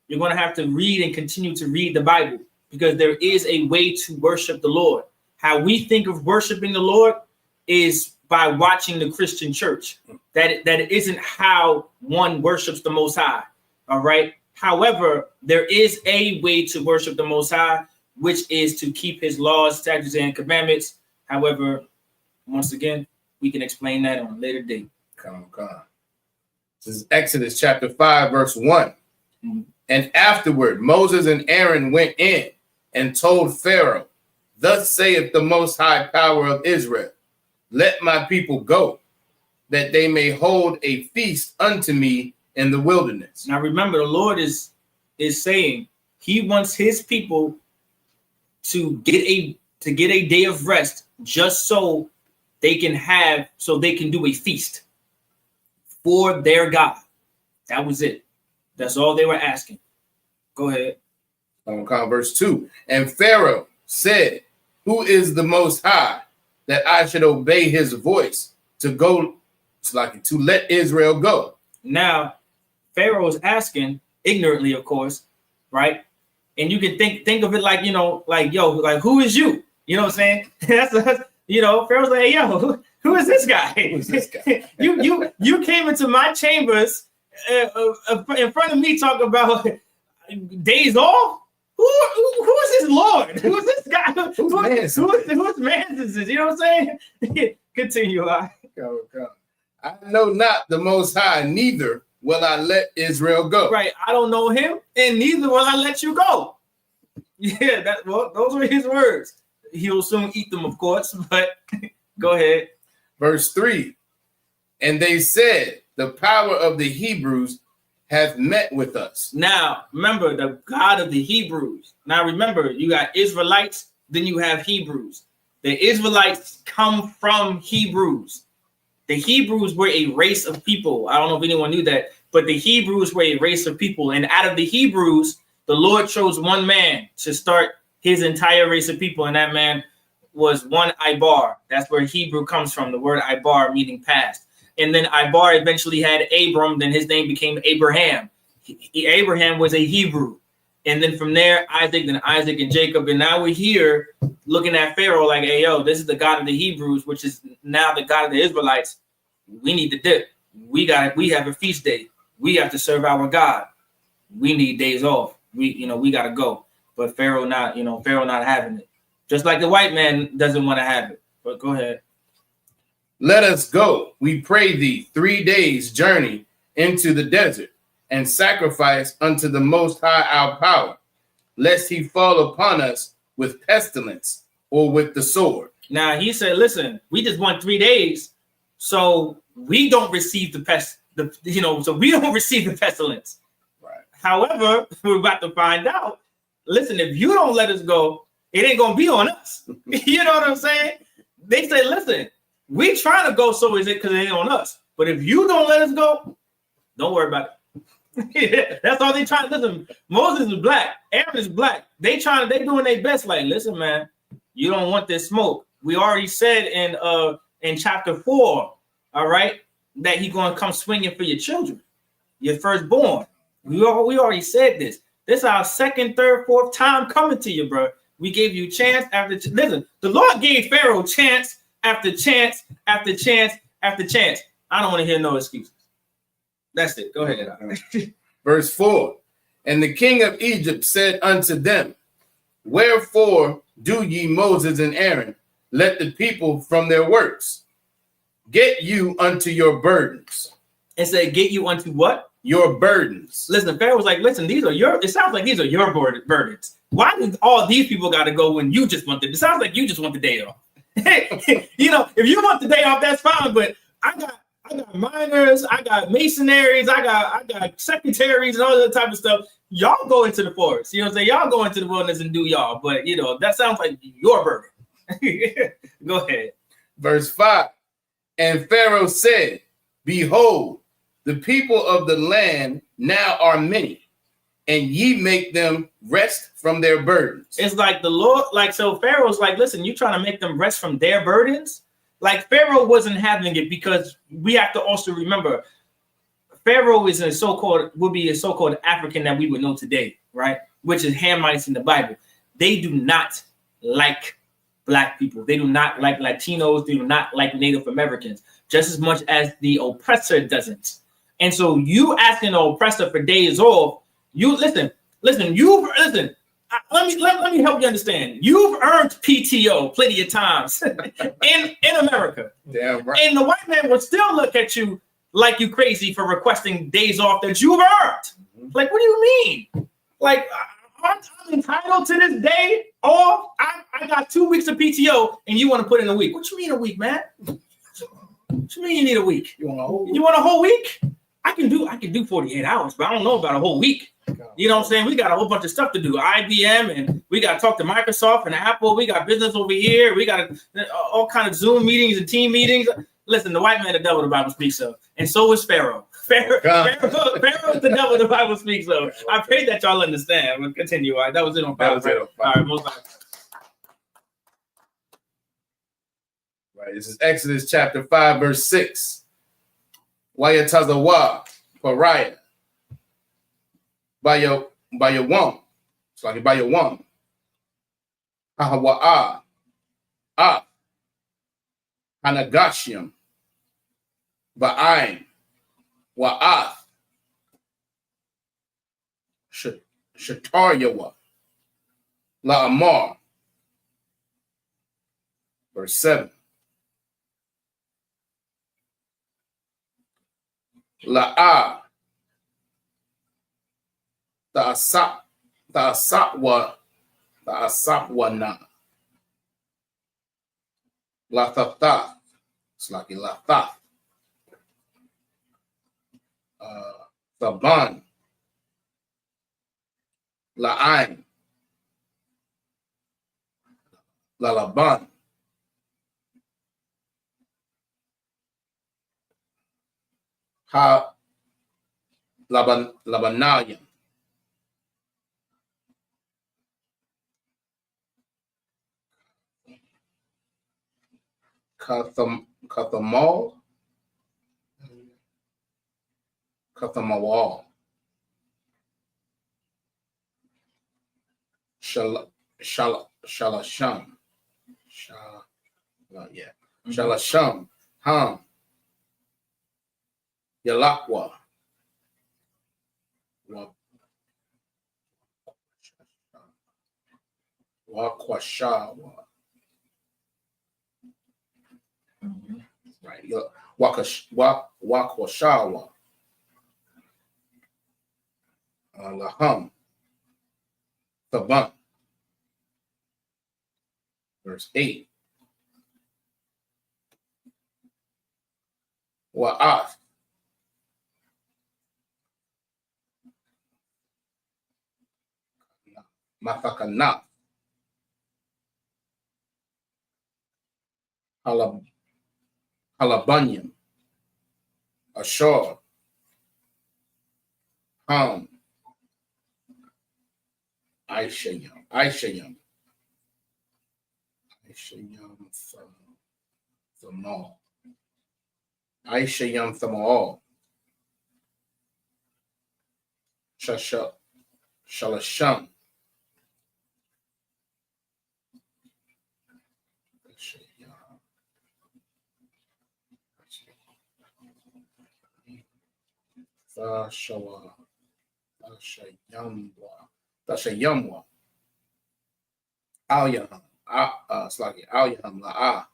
you're going to have to read and continue to read the Bible, because there is a way to worship the Lord. How we think of worshiping the Lord is by watching the Christian church. That isn't how one worships the Most High. All right. However, there is a way to worship the Most High, which is to keep his laws, statutes, and commandments. However, once again, we can explain that on a later date. Come on. This is Exodus chapter 5, verse 1. Mhm. And afterward, Moses and Aaron went in and told Pharaoh, thus saith the Most High Power of Israel, let my people go, that they may hold a feast unto me in the wilderness. Now remember, the Lord is saying he wants his people to get a day of rest, just so they can do a feast for their God. That was it. That's all they were asking. Go ahead. Verse 2. And Pharaoh said, who is the Most High, that I should obey his voice to go, to let Israel go? Now, Pharaoh is asking, ignorantly, of course, right? And you can think of it like, who is you? You know what I'm saying? That's Pharaoh's like, hey, yo, who is this guy? Who's this guy? you came into my chambers in front of me talking about days off. Who is this Lord? Who is this guy? Whose man is this? You know what I'm saying? Continue. Go. I know not the Most High, neither will I let Israel go. Right. I don't know him, and neither will I let you go. Yeah, those were his words. He'll soon eat them, of course, but go ahead. Verse 3. And they said, the power of the Hebrews hath met with us. Now, remember, the God of the Hebrews. Now, remember, you got Israelites, then you have Hebrews. The Israelites come from Hebrews. The Hebrews were a race of people. I don't know if anyone knew that, but the Hebrews were a race of people. And out of the Hebrews, the Lord chose one man to start his entire race of people. And that man was one Ibar. That's where Hebrew comes from, the word Ibar, meaning past. And then Ibar eventually had Abram. Then his name became Abraham. Abraham was a Hebrew. And then from there, Isaac and Jacob. And now we're here looking at Pharaoh like, hey, yo, this is the God of the Hebrews, which is now the God of the Israelites. We need to dip. We have a feast day. We have to serve our God. We need days off. We got to go. But Pharaoh not having it. Just like the white man doesn't want to have it. But go ahead. Let us go, we pray thee, 3 days' journey into the desert, and sacrifice unto the Most High our power, lest he fall upon us with pestilence or with the sword. Now he said, listen, we just want 3 days, so we don't receive so we don't receive the pestilence. Right. However, we're about to find out. Listen, if you don't let us go, it ain't gonna be on us. You know what I'm saying? They say, listen, we trying to go, so is it because it ain't on us. But if you don't let us go, don't worry about it. That's all they trying to listen. Moses is black, Aaron is black. They doing their best. Like, listen, man, you don't want this smoke. We already said in chapter 4, all right, that he's gonna come swinging for your children, your firstborn. We already said this. This is our second, third, fourth time coming to you, bro. We gave you chance after listen. The Lord gave Pharaoh chance after chance after chance after chance. I don't want to hear no excuses. That's it. Go ahead. Verse 4. And the king of Egypt said unto them, wherefore do ye, Moses and Aaron, let the people from their works? Get you unto your burdens. It said, get you unto what? Your burdens. Listen, Pharaoh was like, listen, it sounds like these are your burdens. Why did all these people got to go when you just want it sounds like you just want the day off. If you want the day off, that's fine. But I got miners, I got masonries, I got secretaries and all that type of stuff. Y'all go into the forest. You know what I'm saying? Y'all go into the wilderness and do y'all. But that sounds like your burden. Go ahead. Verse 5. And Pharaoh said, behold, the people of the land now are many, and ye make them rest from their burdens. It's like the Lord, so Pharaoh's like, listen, you trying to make them rest from their burdens? Like Pharaoh wasn't having it, because we have to also remember Pharaoh is would be a so-called African that we would know today, right? Which is Hamites in the Bible. They do not like Black people. They do not like Latinos. They do not like Native Americans, just as much as the oppressor doesn't. And so you asking the oppressor for days off, You listen. Let me help you understand. You've earned PTO plenty of times in America. Damn right. And the white man will still look at you like you crazy for requesting days off that you've earned. Like, what do you mean? Like, I'm entitled to this day off. I got 2 weeks of PTO, and you want to put in a week. What you mean a week, man? What you mean you need a week? You want a whole week? I can do 48 hours, but I don't know about a whole week. You know what I'm saying? We got a whole bunch of stuff to do. IBM, and we got to talk to Microsoft and Apple. We got business over here. We got all kind of Zoom meetings and team meetings. Listen, the white man, the devil, the Bible speaks of. And so is Pharaoh. Pharaoh is the devil, the Bible speaks of. I pray that y'all understand. We'll continue. All right, that was it on Pharaoh. All right, most right. This is Exodus chapter 5, verse 6. Wayatazawa, Pariah. By your one. It's like by your one. Hahawa'a. Hanagashim. Ba'ain. Wa'ath. Shataryawa. La'amar. Verse 7. La'a. Ta'asapwana. Lathatha. It's like Lathath. Thaban. La'ain. Lalaban. Ha Labanayam. Kathamal. Shalasham. Shalasham. Ham. Yalakwa. Wakwashawa. Right. Wakwashawa. Laham. Thaban. Verse 8. Wa'ath. Mathakana. Halabanyam. Ashur. Ham. Aishayam. Thamal. Aishayam Thamal. Shalasham. Tashayamwa. Alyaham. It's like Alyaham La'ah.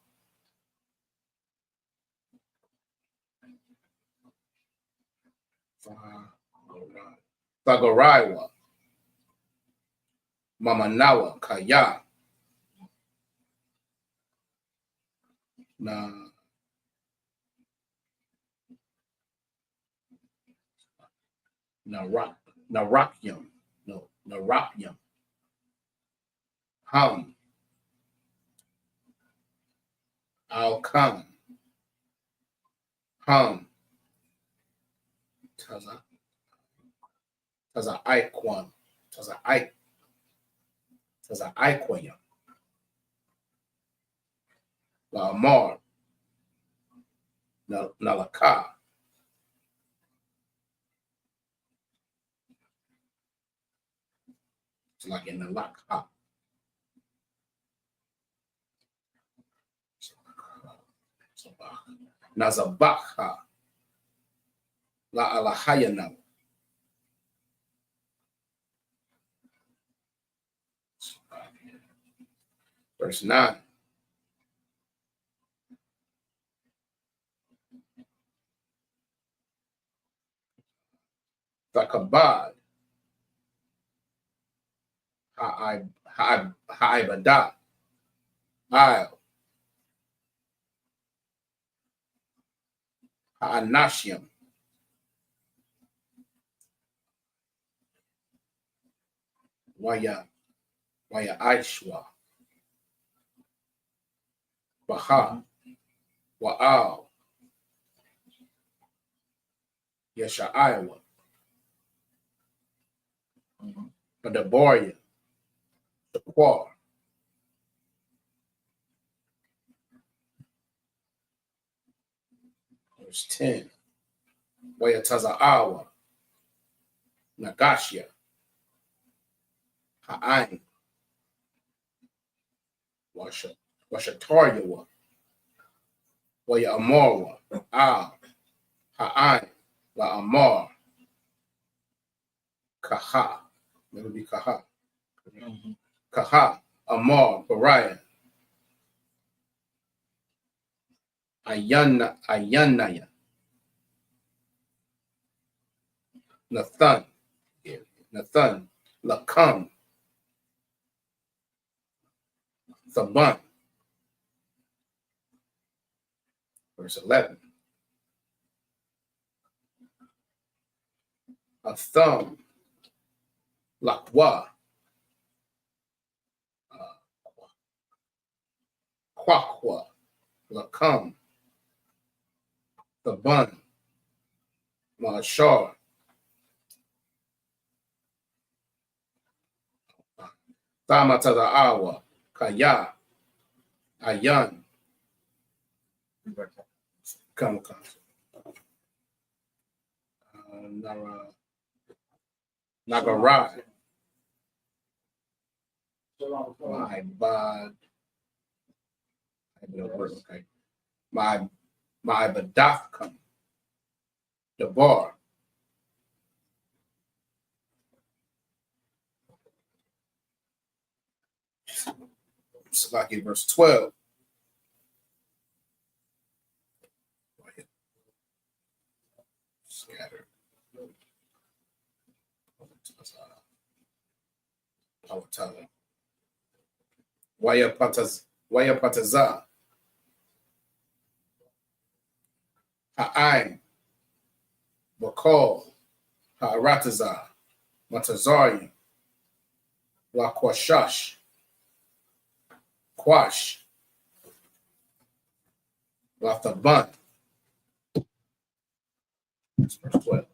Thagoraiwa. Mamanawa. Kaya. Narakyam. Narakyam. Ham. Alkan. Ham. Taza Aikwan. Taza Aikwayam. Lamar. Nalaka. It's like in the Lakha. Nazabakha. La Alahayana. Verse 9. Takabad. Ha'ibada. I'll. Ha'anashim. Waya Aishwa. Baha. Wa'al. Yesha'aiwa. Adaboria. The Quar. Verse 10. Wayataza'awa. Nagashia. Ha'ain. Washataryawa. Waya Amorwa. Al. Ha'ain. La Amar. Kaha. Let it be Kaha. Kaha. Amar. Bariah. Ayanaya. Nathan. Lakam. Thaban. Verse 11. Atham. Lakwa. Kwakwa. Lakam. Thaban. Mashar. Thamatada'awa. Kaya. Ayan. Come. Nagarai. My bad. Okay. My badafkam. The bar. Salaki verse 12. Scattered. Awatala. Waya pataza. Ha'ain. Bakal. Ha'arataza. Matazari. La Quashash. Quash. La Thaban. That's verse 12.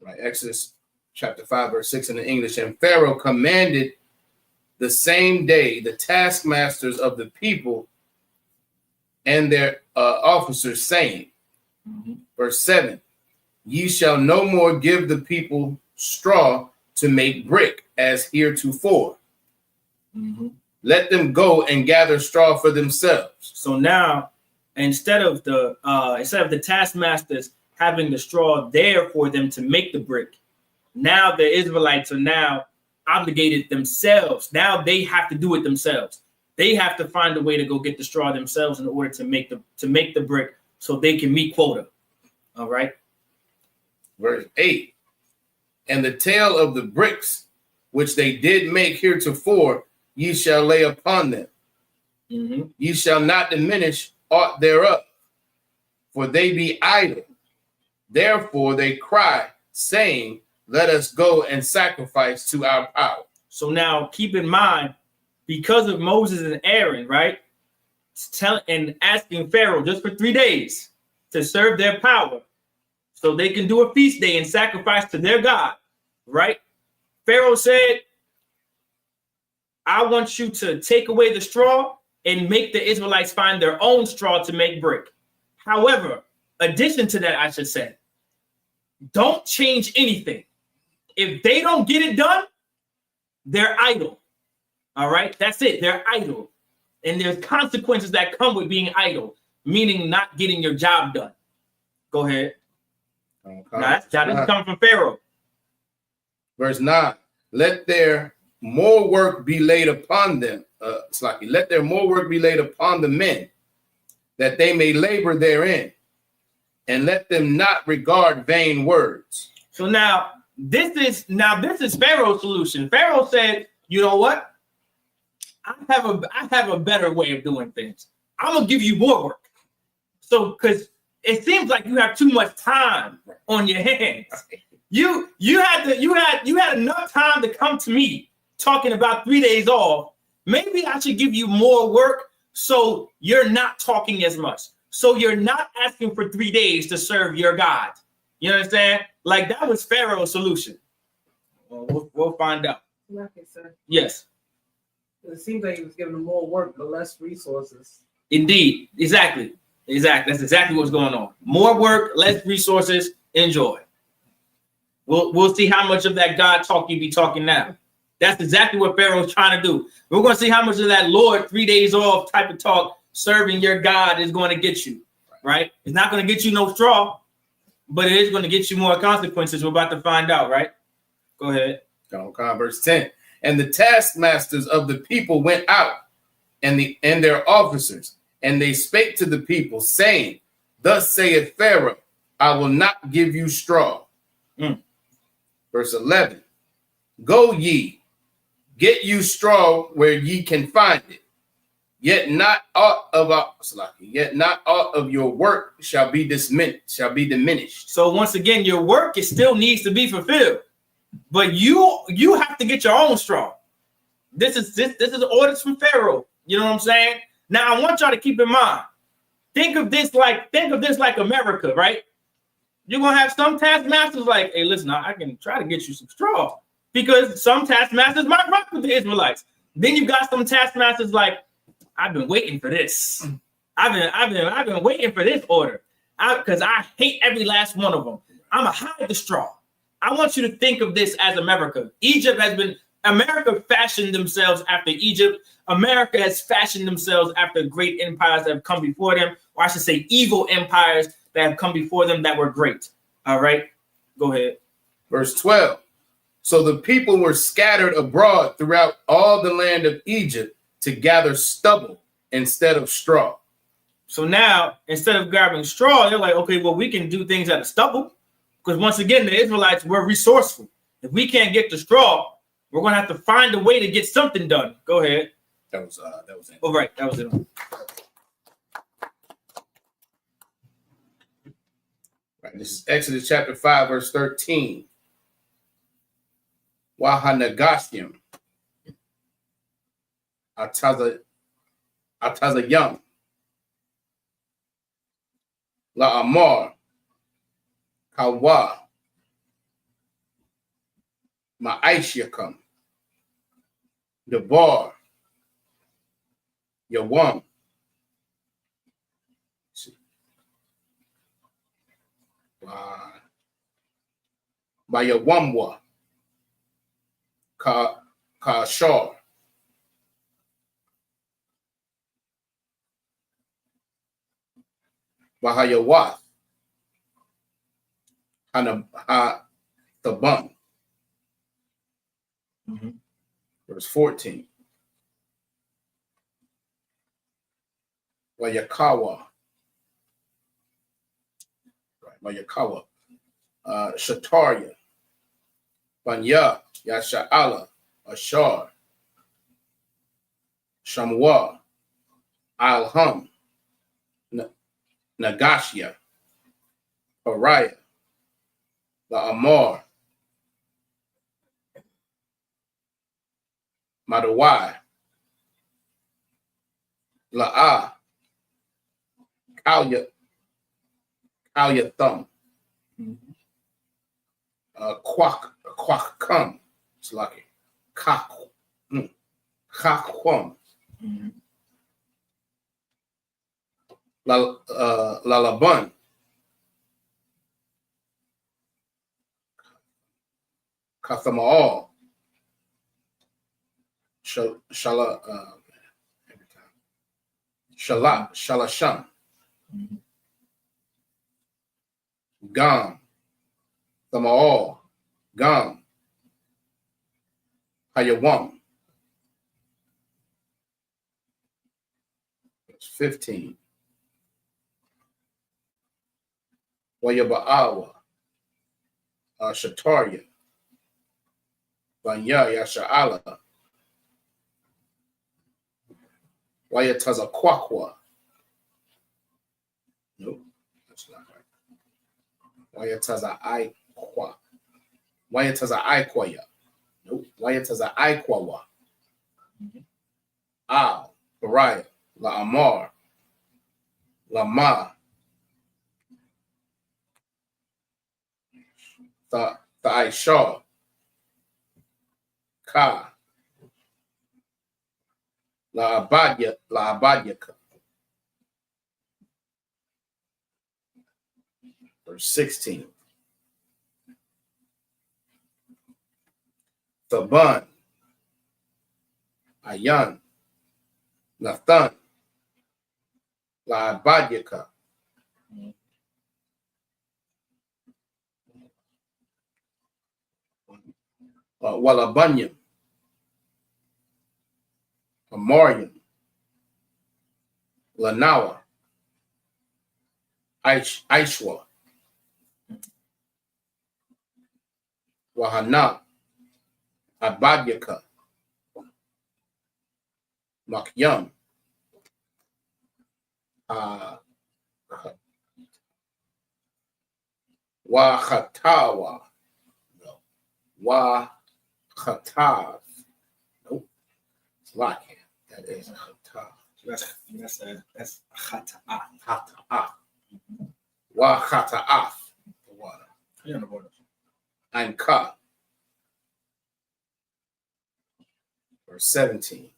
Right, Exodus chapter 5, verse 6 in the English. And Pharaoh commanded the same day the taskmasters of the people and their officers, saying, verse 7, ye shall no more give the people straw to make brick as heretofore. Let them go and gather straw for themselves. So now, instead of the taskmasters having the straw there for them to make the brick, now the Israelites are now obligated themselves. Now they have to do it themselves. They have to find a way to go get the straw themselves in order to make the brick so they can meet quota. All right. Verse 8. And the tail of the bricks which they did make heretofore, ye shall lay upon them. Ye shall not diminish aught thereof, for they be idle. Therefore they cry, saying, let us go and sacrifice to our power. So now keep in mind, because of Moses and Aaron, right? And asking Pharaoh just for 3 days to serve their power so they can do a feast day and sacrifice to their God, right? Pharaoh said, I want you to take away the straw and make the Israelites find their own straw to make brick. However, addition to that, I should say, don't change anything. If they don't get it done, they're idle. All right, that's it. They're idle. And there's consequences that come with being idle, meaning not getting your job done. Go ahead. Now this is coming from Pharaoh. Verse 9. Let their more work be laid upon them. Let their more work be laid upon the men, that they may labor therein, and let them not regard vain words. So now this is Pharaoh's solution. Pharaoh said, you know what? I have a better way of doing things. I'm gonna give you more work. So because it seems like you have too much time on your hands. You had enough time to come to me talking about 3 days off. Maybe I should give you more work so you're not talking as much. So you're not asking for 3 days to serve your God. You understand? Like that was Pharaoh's solution. Well, we'll find out. Okay, sir. Yes. It seems like he was giving them more work but less resources. Indeed. Exactly. That's exactly what's going on. More work, less resources. Enjoy. We'll see how much of that God talk you be talking now. That's exactly what Pharaoh's trying to do. We're going to see how much of that Lord 3 days off type of talk serving your God is going to get you, right? It's not going to get you no straw, but it is going to get you more consequences. We're about to find out, right? Go ahead. Verse 10. And the taskmasters of the people went out, and their officers, and they spake to the people, saying, Thus saith Pharaoh, I will not give you straw. Verse 11. Go ye, get you straw where ye can find it. Yet not aught of your work shall be diminished. So once again, your work still needs to be fulfilled, but you have to get your own straw. This is orders from Pharaoh. You know what I'm saying? Now I want y'all to keep in mind. Think of this like America, right? You're gonna have some taskmasters like, hey, listen, I can try to get you some straw. Because some taskmasters might rock with the Israelites. Then you got some taskmasters like, I've been waiting for this. I've been waiting for this order. Because I hate every last one of them. I'ma hide the straw. I want you to think of this as America. America fashioned themselves after Egypt. America has fashioned themselves after great empires that have come before them, or I should say evil empires that have come before them that were great. All right, go ahead. Verse 12. So the people were scattered abroad throughout all the land of Egypt to gather stubble instead of straw. So now, instead of grabbing straw, they're like, okay, well, we can do things out of stubble. Because once again, the Israelites were resourceful. If we can't get the straw, we're going to have to find a way to get something done. Go ahead. That was it. Oh, right. That was it. Right. This is Exodus chapter 5, verse 13. Wahanagashim. Atazayam. La Amar. Kawa. Ma'aishyakam. Debar. Yawam. By Yawamwa. Kashar. Bahayawath. Hanahabam. Verse 14. Wayakawa. Right, Wayakawa. Shataria. Banya. Yasha'ala. Ashar. Shamwa. Alham. Nagashia. Pariah. La Amar. Madawai. La'ah. Kalya thumb. Quakum. It's like Kakwam. Lalaban. Kathamaal. Shalasham. Gam. Thama'al, Gam, Hayawam. Verse 15. Wayaba'awa, Shataria, Banya Yasha'ala, Wayatazakwakwa. Nope, that's not right. Wayatazaikwa. Wayatazaaikwaya. Nope. Wayatazaikwawa. Al, Bariah, La'amar, Lama, Tha'aishah, Ka, La'abadyaka. Verse 16. Thaban, Ayan, Nathan, La'abadyaka. Walabanyam, Amariam, Lanawa, Aishwa, Wahana, Abadyaka, Makyam, Wahatawa, Wahatav. Nope, it's like it. That is Chatav. That's Chata'ah. Hata'af. Wahataaf. The water. Yeah, the water. And Ka. Verse 17.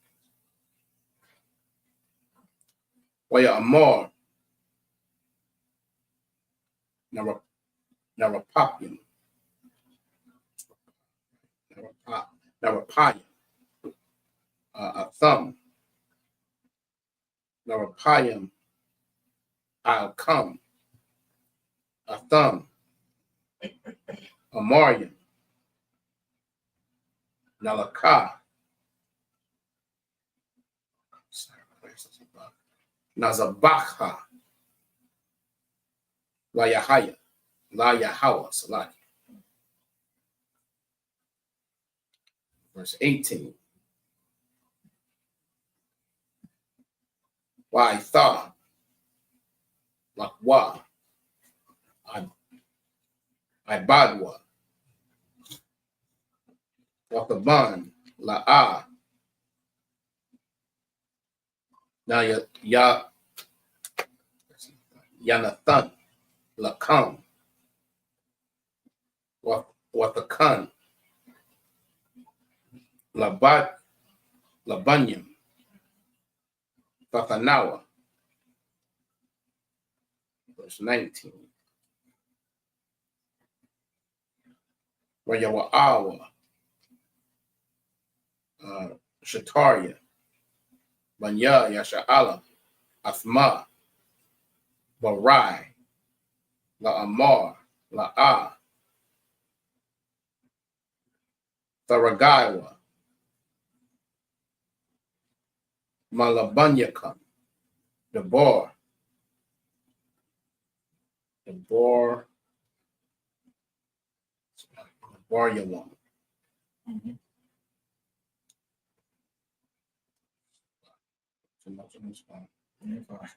Waya Amar. Narapapim. Narapayim. Thumb. Narapayim. I'll come. A thumb. Amariam. Nalaka. Nazabakha. La Yahaya. La Yahawa. Salaki. Verse 18. Waitha. Lakwa. Ibadwa. Wakaban. La'a. Now Yanathan. Lakam. Watakan. Labanyam. Tathanawa. Verse 19. Wayawa'awa. Shataria. Banya Yasha'ala. Athma. Barai. La'amar. La'a. Tharagaiwa. Malabanyakam. Debor. Yawam.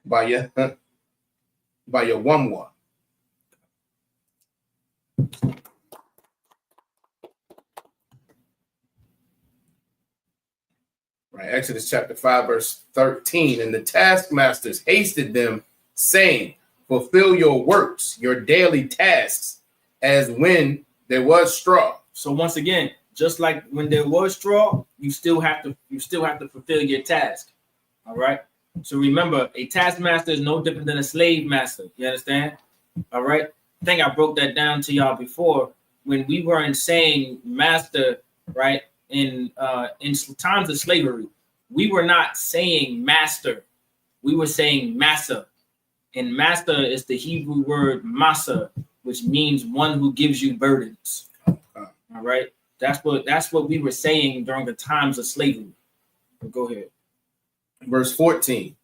By your Wamwa. Right, Exodus chapter 5, verse 13. And the taskmasters hasted them, saying, fulfill your works, your daily tasks, as when there was straw. So once again, just like when there was straw, you still have to fulfill your task. All right. So remember, a taskmaster is no different than a slave master. You understand? All right. I think I broke that down to y'all before when we weren't saying master, right? In times of slavery, we were not saying master. We were saying massa. And master is the Hebrew word massa, which means one who gives you burdens. All right. That's what we were saying during the times of slavery. But go ahead. Verse 14.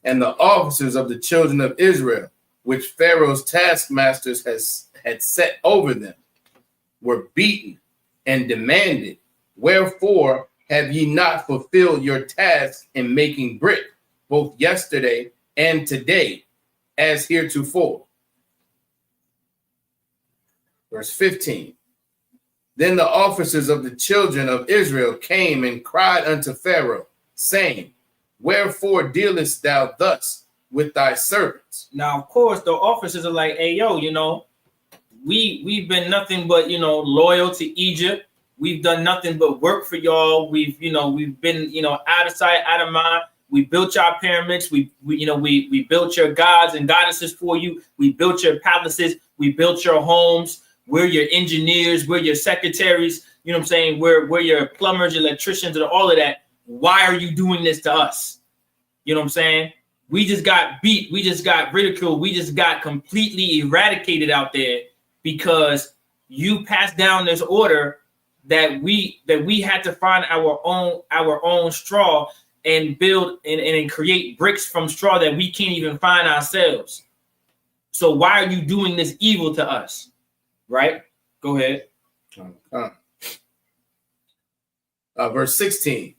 And the officers of the children of Israel, which Pharaoh's taskmasters had set over them, were beaten and demanded, wherefore have ye not fulfilled your task in making brick, both yesterday and today, as heretofore? Verse 15. Then the officers of the children of Israel came and cried unto Pharaoh, saying, wherefore dealest thou thus with thy servants? Now, of course, the officers are like, hey, yo, you know, we've been nothing but, you know, loyal to Egypt. We've done nothing but work for y'all. We've been, you know, out of sight, out of mind. We built your pyramids. We built your gods and goddesses for you. We built your palaces. We built your homes. We're your engineers. We're your secretaries. You know what I'm saying? We're your plumbers, electricians, and all of that. Why are you doing this to us? You know what I'm saying? We just got beat. We just got ridiculed. We just got completely eradicated out there because you passed down this order that we had to find our own straw and build and create bricks from straw that we can't even find ourselves. So why are you doing this evil to us? Right? Go ahead. Verse 16.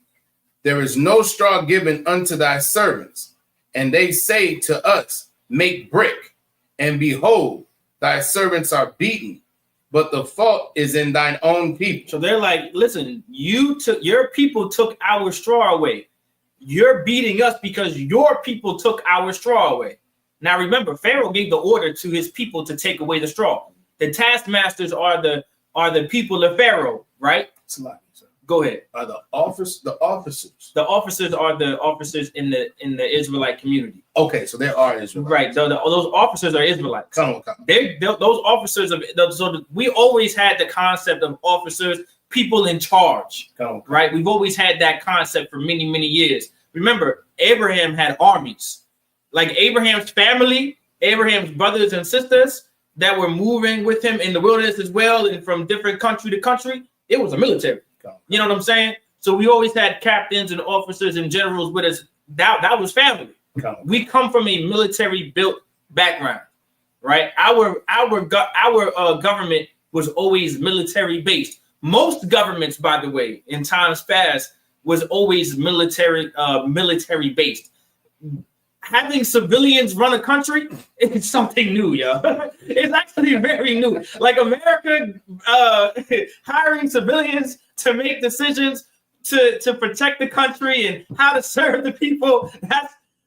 There is no straw given unto thy servants, and they say to us, make brick, and behold, thy servants are beaten, but the fault is in thine own people. So they're like, listen, your people took our straw away. You're beating us because your people took our straw away. Now remember, Pharaoh gave the order to his people to take away the straw. The taskmasters are the people of Pharaoh, right? Go ahead. The officers. The officers are the officers in the Israelite community. Okay, so there are Israelites. Right. So those officers are Israelites. Come on. Those officers we always had the concept of officers, people in charge. Right. We've always had that concept for many, many years. Remember, Abraham had armies. Like Abraham's family, Abraham's brothers and sisters that were moving with him in the wilderness as well, and from different country to country, it was a military. You know what I'm saying? So we always had captains and officers and generals with us. That was family. We come from a military built background, right? Our government was always military based. Most governments, by the way, in times past, was always military based. Having civilians run a country, it's something new, yo. It's actually very new. Like America hiring civilians to make decisions to protect the country and how to serve the people.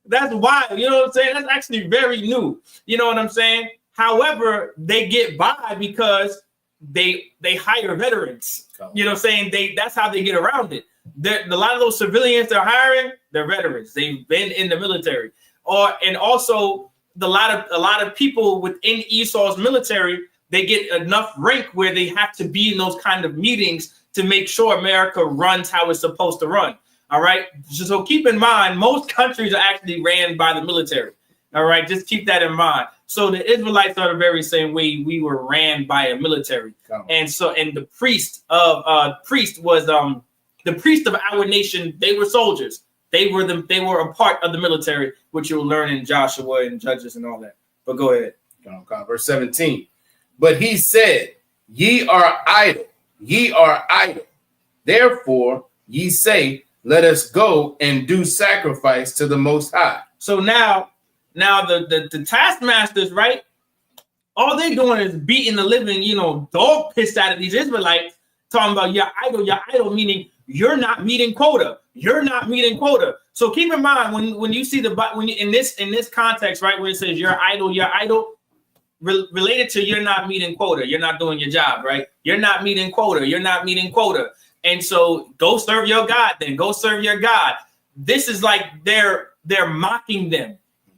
That's wild. You know what I'm saying? That's actually very new. You know what I'm saying? However, they get by because they hire veterans. You know what I'm saying? That's how they get around it. A lot of those civilians they're hiring, they're veterans. They've been in the military. And also a lot of people within Esau's military, they get enough rank where they have to be in those kind of meetings to make sure America runs how it's supposed to run. All right. So keep in mind, most countries are actually ran by the military. All right. Just keep that in mind. So the Israelites are the very same way we were ran by a military. And the priest was the priest of our nation. They were soldiers. They were a part of the military, which you'll learn in Joshua and Judges and all that. But go ahead. Verse 17. But he said, ye are idle. Ye are idle. Therefore, ye say, let us go and do sacrifice to the Most High. So now the taskmasters, right? All they're doing is beating the living, dog piss out of these Israelites, talking about you're idle, meaning you're not meeting quota. You're not meeting quota. So keep in mind when you see in this context, right, where it says you're idle, related to you're not meeting quota, you're not doing your job, right? You're not meeting quota, and so go serve your God. Then go serve your God. This is like they're mocking them,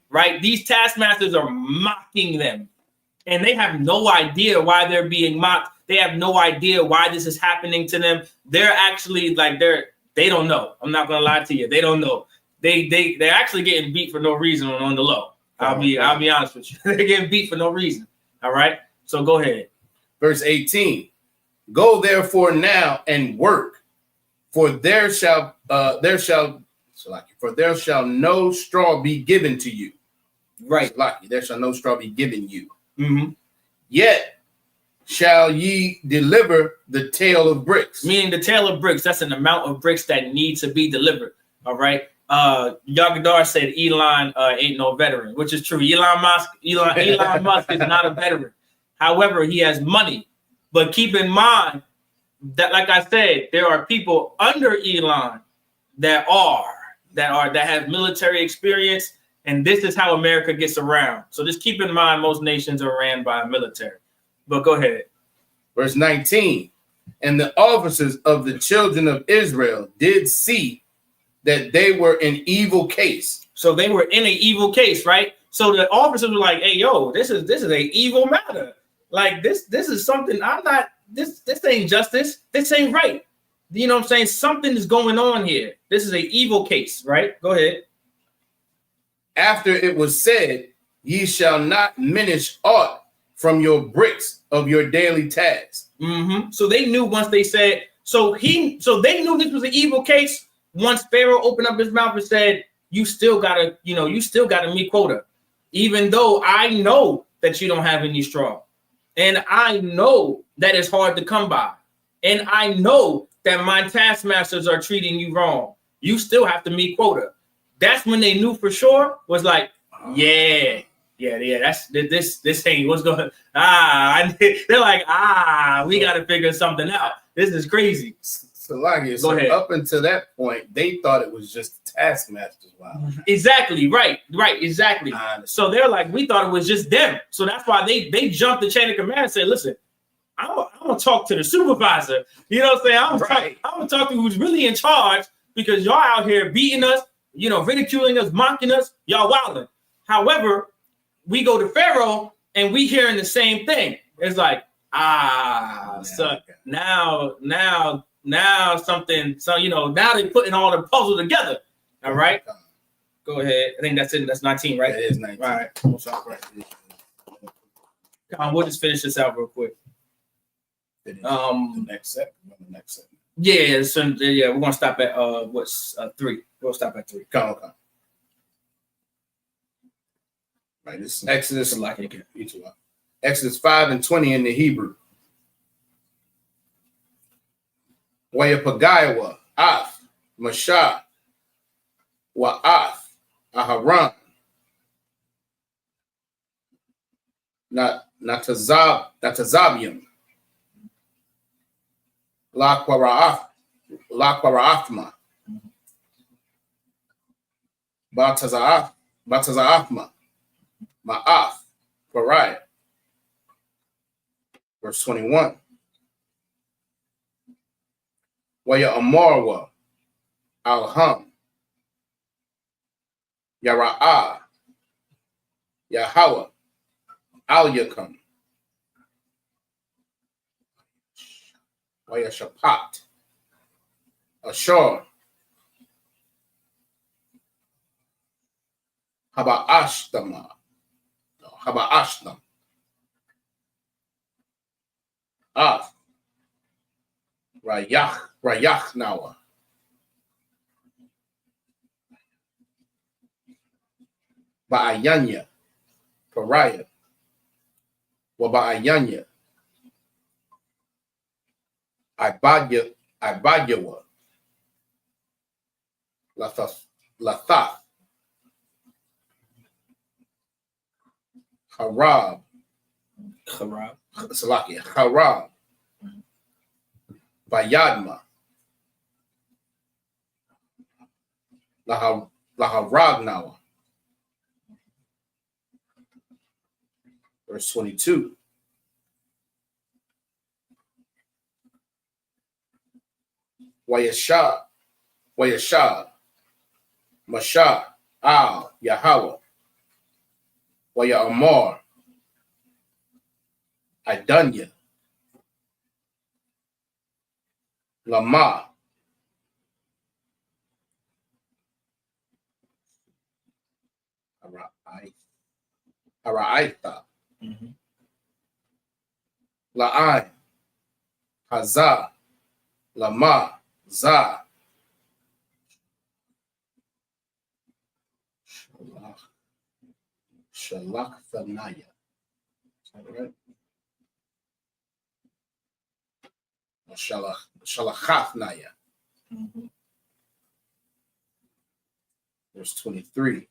right? These taskmasters are mocking them, and they have no idea why they're being mocked. They have no idea why this is happening to them. They're actually they don't know. I'm not gonna lie to you. They don't know. They're actually getting beat for no reason on the low. I'll be honest with you. They're getting beat for no reason. All right. So go ahead. Verse 18. Go therefore now and work, for there shall no straw be given to you. Right. There shall no straw be given you. Mm-hmm. Yet shall ye deliver the tale of bricks. Meaning the tale of bricks, that's an amount of bricks that need to be delivered. All right. Yagadar said Elon ain't no veteran, which is true. Elon Musk is not a veteran. However, he has money. But keep in mind that, like I said, there are people under Elon that have military experience, and this is how America gets around. So just keep in mind, most nations are ran by a military. But go ahead. Verse 19. And the officers of the children of Israel did see that they were in evil case. So they were in an evil case, right? So the officers were like, "Hey, yo, this is an evil matter. Like this is something I'm not. This ain't justice. This ain't right. You know what I'm saying? Something is going on here. This is an evil case, right? Go ahead. After it was said, ye shall not diminish aught from your bricks of your daily tasks." Mm-hmm. So they knew once they said. So they knew this was an evil case. Once Pharaoh opened up his mouth and said, you still gotta meet quota, even though I know that you don't have any straw, and I know that it's hard to come by, and I know that my taskmasters are treating you wrong. You still have to meet quota. That's when they knew for sure. Was like, yeah. That's this ain't what's going. They're like, we got to figure something out. This is crazy. So up until that point, they thought it was just taskmasters. Wow. Exactly. Right. Exactly. So they're like, we thought it was just them. So that's why they jumped the chain of command and said, listen, I'm gonna talk to the supervisor. You know what I'm saying? I'm gonna talk to who's really in charge, because y'all out here beating us, ridiculing us, mocking us, y'all wilding. However, we go to Pharaoh and we hearing the same thing. It's like, so now something. So now they're putting all the puzzle together. All right, go ahead. I think that's it. That's 19, right? That is 19. All right. Come on, we'll just finish this out real quick. The next set. Yeah. So we're gonna stop at 3. We'll stop at 3. Come on. Right. This is Exodus. Exodus 5:20 in the Hebrew. Wayapagayawa, Af, Mashah, Wa'af, Aharon, Natazabium, La Quaraafma, Batazaafma, Ma'af, Pariah. Verse 21. Waya Amarwa, Alham, Yara'ah, Yahweh, Al-Yakam, Waya Shapat, Ashur, Haba'ashtam, Af, Rayachnawa, Ba'ayanya, Pariah, Waba'ayanya, Ibadyawa, Lathath, Harab, Bayadma, Laharagnawa. Verse 22. Wayashah, Mashah, Al, Yahweh, Waya Amar, Idunya, Lama, Ara'aitha, La'ain, Hazah, Lama, Zah, Shalach-thanaya. Is that right? Shalachathnaya. Verse 23.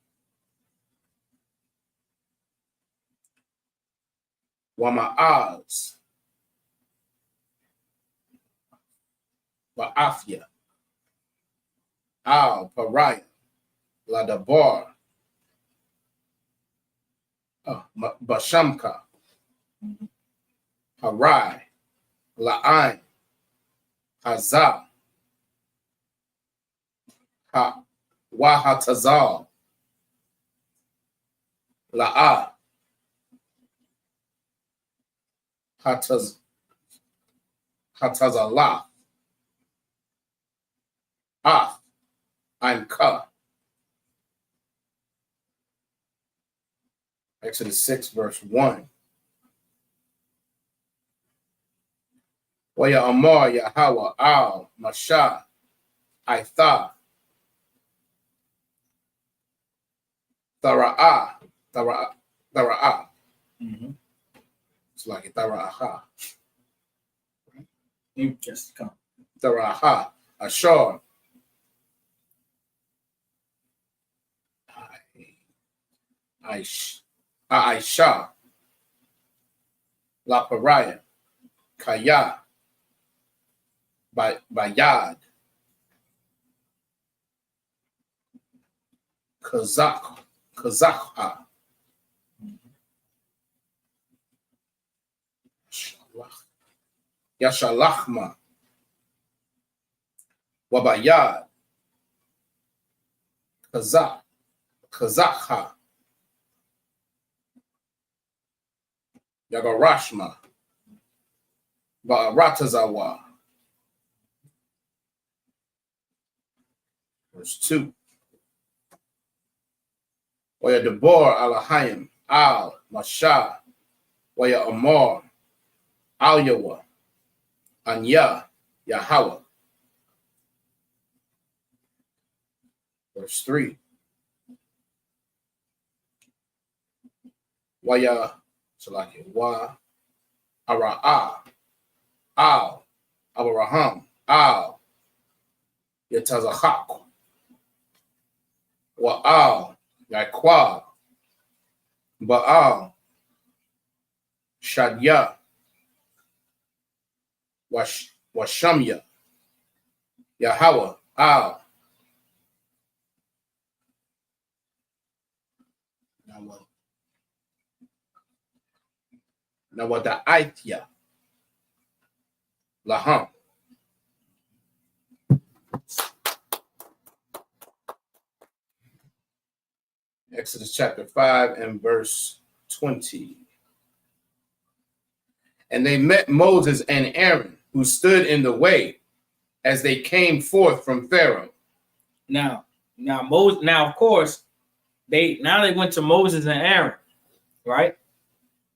Wama'az, Ba'afya, Al, Pariah, Ladabar, Bashamka, Harai, La'ain, Hazah, Wahatazal, La'ah, Hatazalah, Af, Ka. Exodus 6, verse 1. Waya Amar Yahweh Al Mashah Aitha Thara'ah. It's like a Thara'ah. You just come. Thara'ah. Ashar. Aisha. La Pariah. Kaya. Bayad. Kazakha. Yashalachma. Wabayad. Kazakha. Yagarashma. Ba'aratazawa. Verse 2. Waya Debor Alahayim Al Mashah Waya Amor Al Yawa Anya Yahweh. Verse 3. Waya Salaki Wa Ara'ah Al Abraham Al Yatazachak Wa Al Yaquab Baal Shadia Washamya Yahweh Al. Now what the Aithya Laham. Exodus chapter 5 and verse 20. And they met Moses and Aaron, who stood in the way as they came forth from Pharaoh. Now of course, they went to Moses and Aaron, right?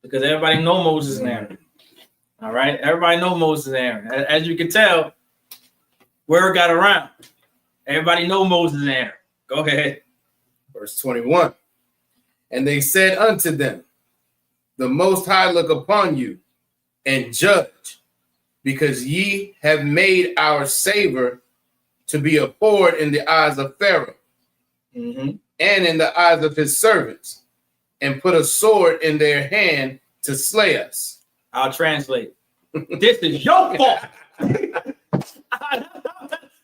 Because everybody know Moses and Aaron. All right, everybody know Moses and Aaron. As you can tell, word got around. Everybody know Moses and Aaron. Go ahead. Verse 21. And they said unto them, the Most High look upon you and judge, because ye have made our savor to be abhorred in the eyes of Pharaoh and in the eyes of his servants, and put a sword in their hand to slay us. I'll translate. This is your fault.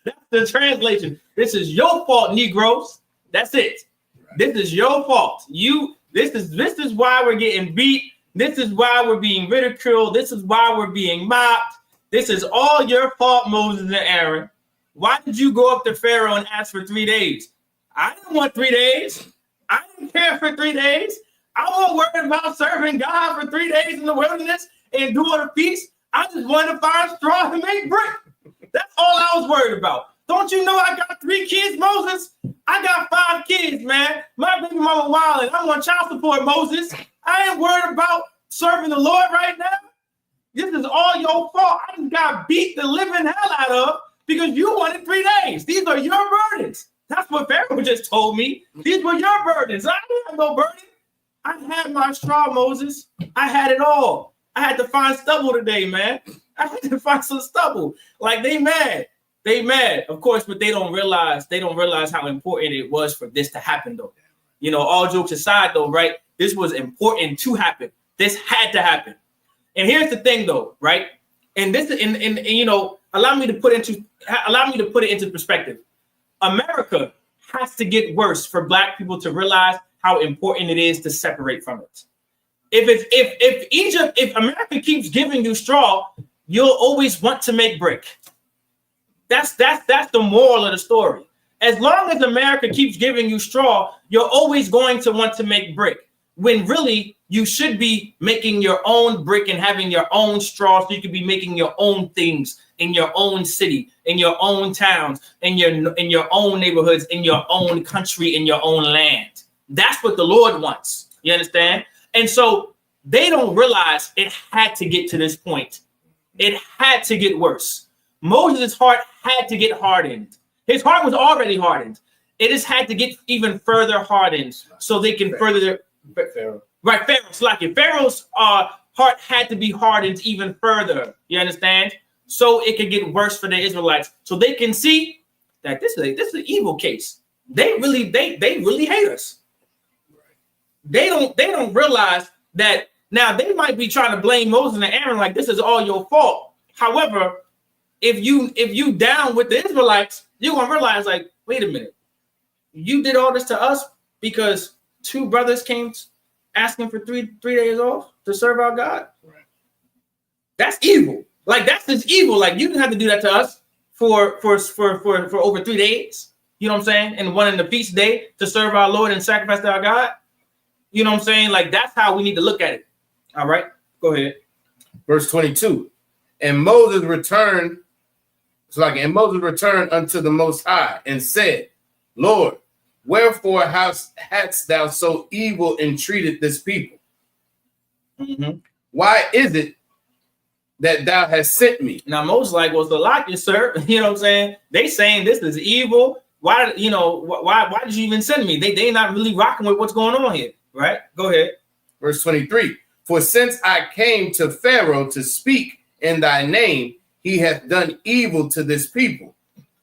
That's the translation. This is your fault, Negroes. That's it. Right. This is your fault. This is why we're getting beat. This is why we're being ridiculed. This is why we're being mocked. This is all your fault, Moses and Aaron. Why did you go up to Pharaoh and ask for 3 days? I didn't want 3 days. I didn't care for 3 days. I wasn't worried about serving God for 3 days in the wilderness and doing a feast. I just wanted to find straw to make brick. That's all I was worried about. Don't you know I got 3 kids, Moses? I got 5 kids, man. My baby mama wilding. I'm on child support, Moses. I ain't worried about serving the Lord right now. This is all your fault. I just got beat the living hell out of because you wanted 3 days. These are your burdens. That's what Pharaoh just told me. These were your burdens. I didn't have no burden. I had my straw, Moses. I had it all. I had to find stubble today, man. I had to find some stubble. Like, they mad. They mad, of course, but they don't realize how important it was for this to happen, though. You know, all jokes aside, though, right? This was important to happen. This had to happen. And here's the thing, though, right? And this, and you know, allow me to put it into perspective. America has to get worse for Black people to realize how important it is to separate from it. If America keeps giving you straw, you'll always want to make brick. That's the moral of the story. As long as America keeps giving you straw, you're always going to want to make brick. When really you should be making your own brick and having your own straw, so you could be making your own things in your own city, in your own towns, in your own neighborhoods, in your own country, in your own land. That's what the Lord wants. You understand? And so they don't realize it had to get to this point. It had to get worse. Moses' heart had to get hardened. His heart was already hardened. It just had to get even further hardened so they can further their Pharaoh. Right, Pharaoh's like it. Pharaoh's heart had to be hardened even further. You understand? So it could get worse for the Israelites, so they can see that this is an evil case. They really hate us. They don't realize that now they might be trying to blame Moses and Aaron like this is all your fault. However, if you down with the Israelites, you're gonna realize like, wait a minute, you did all this to us because 2 brothers came asking for three days off to serve our God. Right. That's evil. Like, that's just evil. Like, you didn't have to do that to us for over 3 days. You know what I'm saying? And one in the feast day to serve our Lord and sacrifice to our God. You know what I'm saying? Like, that's how we need to look at it. All right, go ahead. Verse 22. And Moses returned unto the Most High and said, Lord, wherefore hadst thou so evil entreated this people? Mm-hmm. Why is it that thou hast sent me? Now Moses like, well, so like you, sir. You know what I'm saying? They saying this is evil. Why did you even send me? They not really rocking with what's going on here, right? Go ahead. Verse 23. For since I came to Pharaoh to speak in thy name, he hath done evil to this people.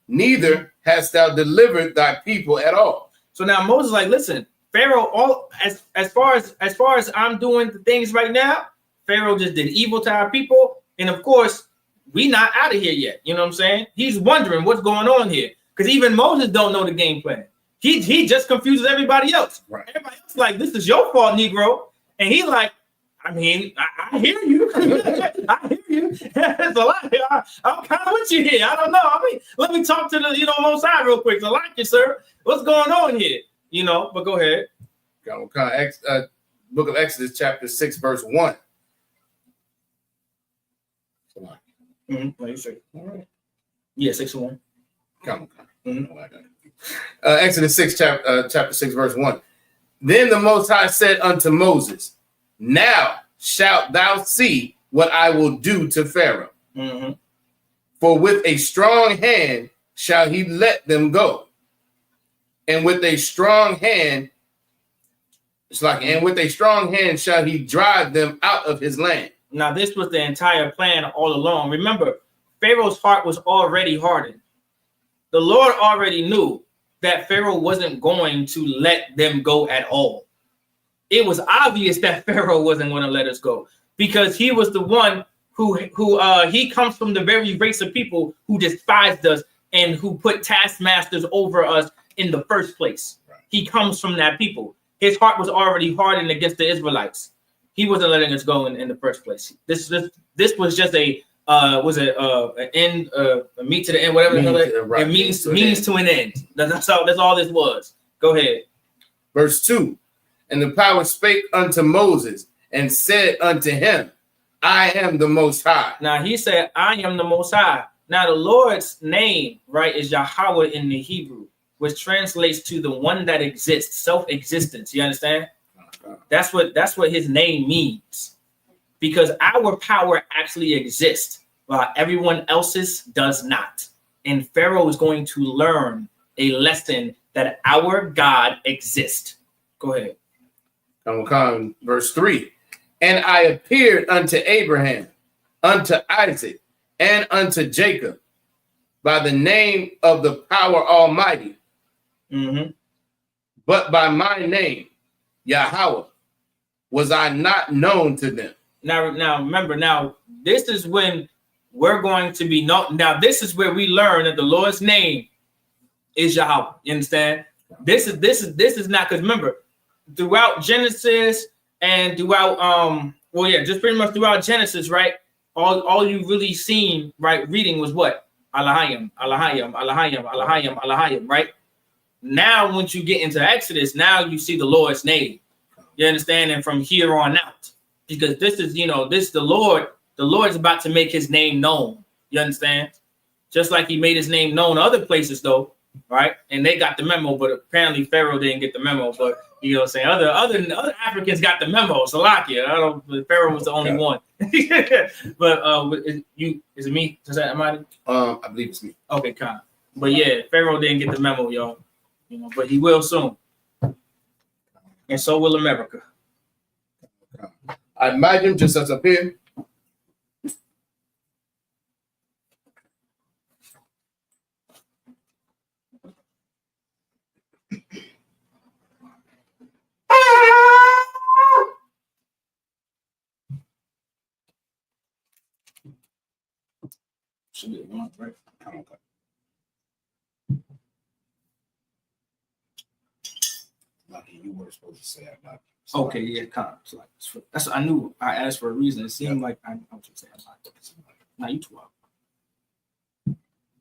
Neither hast thou delivered thy people at all. So now Moses like, listen, Pharaoh, as far as I'm doing the things right now, Pharaoh just did evil to our people. And of course, we not out of here yet. You know what I'm saying? He's wondering what's going on here. Because even Moses don't know the game plan. He just confuses everybody else. Kind Everybody else like, this is your fault, Negro. And he like, I mean, I hear you. I hear you. It's a lot. I'm kind of with you here. I don't know. I mean, let me talk to the Most High real quick. I like you, sir. What's going on here? But go ahead. Book of Exodus, chapter 6, verse 1. Mm-hmm. All right. Yeah, 6:1. Come on. Mm-hmm. Exodus 6, chapter 6, verse 1. Then the Most High said unto Moses, now shalt thou see what I will do to Pharaoh. Mm-hmm. For with a strong hand shall he let them go. And with a strong hand, shall he drive them out of his land. Now, this was the entire plan all along. Remember, Pharaoh's heart was already hardened. The Lord already knew that Pharaoh wasn't going to let them go at all. It was obvious that Pharaoh wasn't going to let us go because he was the one who he comes from the very race of people who despised us and who put taskmasters over us in the first place. Right. He comes from that people. His heart was already hardened against the Israelites. He wasn't letting us go in the first place. This was just a end, a meet to the end, whatever. It means to an end. That's all this was. Go ahead. Verse 2. And the power spake unto Moses and said unto him, I am the Most High. Now he said, I am the Most High. Now the Lord's name, right, is Yahweh in the Hebrew, which translates to the one that exists, self-existence. You understand? That's what his name means. because our power actually exists while everyone else's does not. And Pharaoh is going to learn a lesson that our God exists. Go ahead. Verse 3. And I appeared unto Abraham, unto Isaac, and unto Jacob by the name of the power almighty, but by my name, Yahweh, was I not known to them. Now remember, this is when we're going to be known. Now, this is where we learn that the Lord's name is Yahweh. You understand? This is not, because remember, throughout Genesis and throughout just pretty much throughout Genesis, right? All you really seen, right, reading was what? Alahayim, Alahayim, Alahayim, Alahayim, Alahayim, right? Now, once you get into Exodus, now you see the Lord's name. You understand? And from here on out, because this is, this the Lord's about to make his name known. You understand? Just like he made his name known other places, though, right? And they got the memo, but apparently Pharaoh didn't get the memo. But you know what I'm saying? Other Africans got the memo. Salakia. Pharaoh was the only one. But is it me? Am I believe it's me. Okay, kind. But yeah, Pharaoh didn't get the memo, y'all. But he will soon. And so will America. I imagine just as up here. Should be one, right? Lucky you were supposed to say that. Okay, yeah, kind of. That's I knew I asked for a reason. It seemed like I was saying now you 12.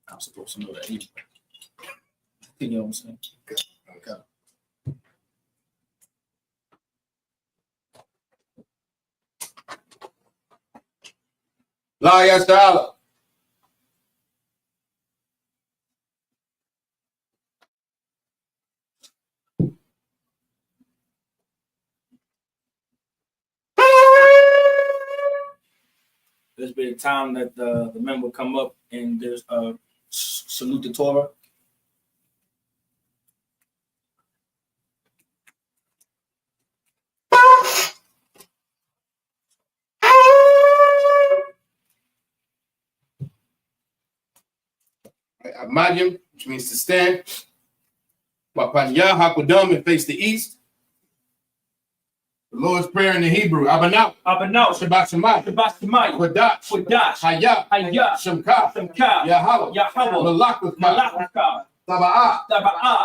I'm supposed to know that anyway. You know what I'm saying? Okay. La Yastala. There's been a time that the men will come up and there's salute the Torah. Imagine, which means to stand. Wapanya Hakudam and face the east. The Lord's Prayer in the Hebrew. Abanau. Shabbat Shemayim. Kodash. Hayah. Shemka. Yahweh. Malakutah. Taba'ah.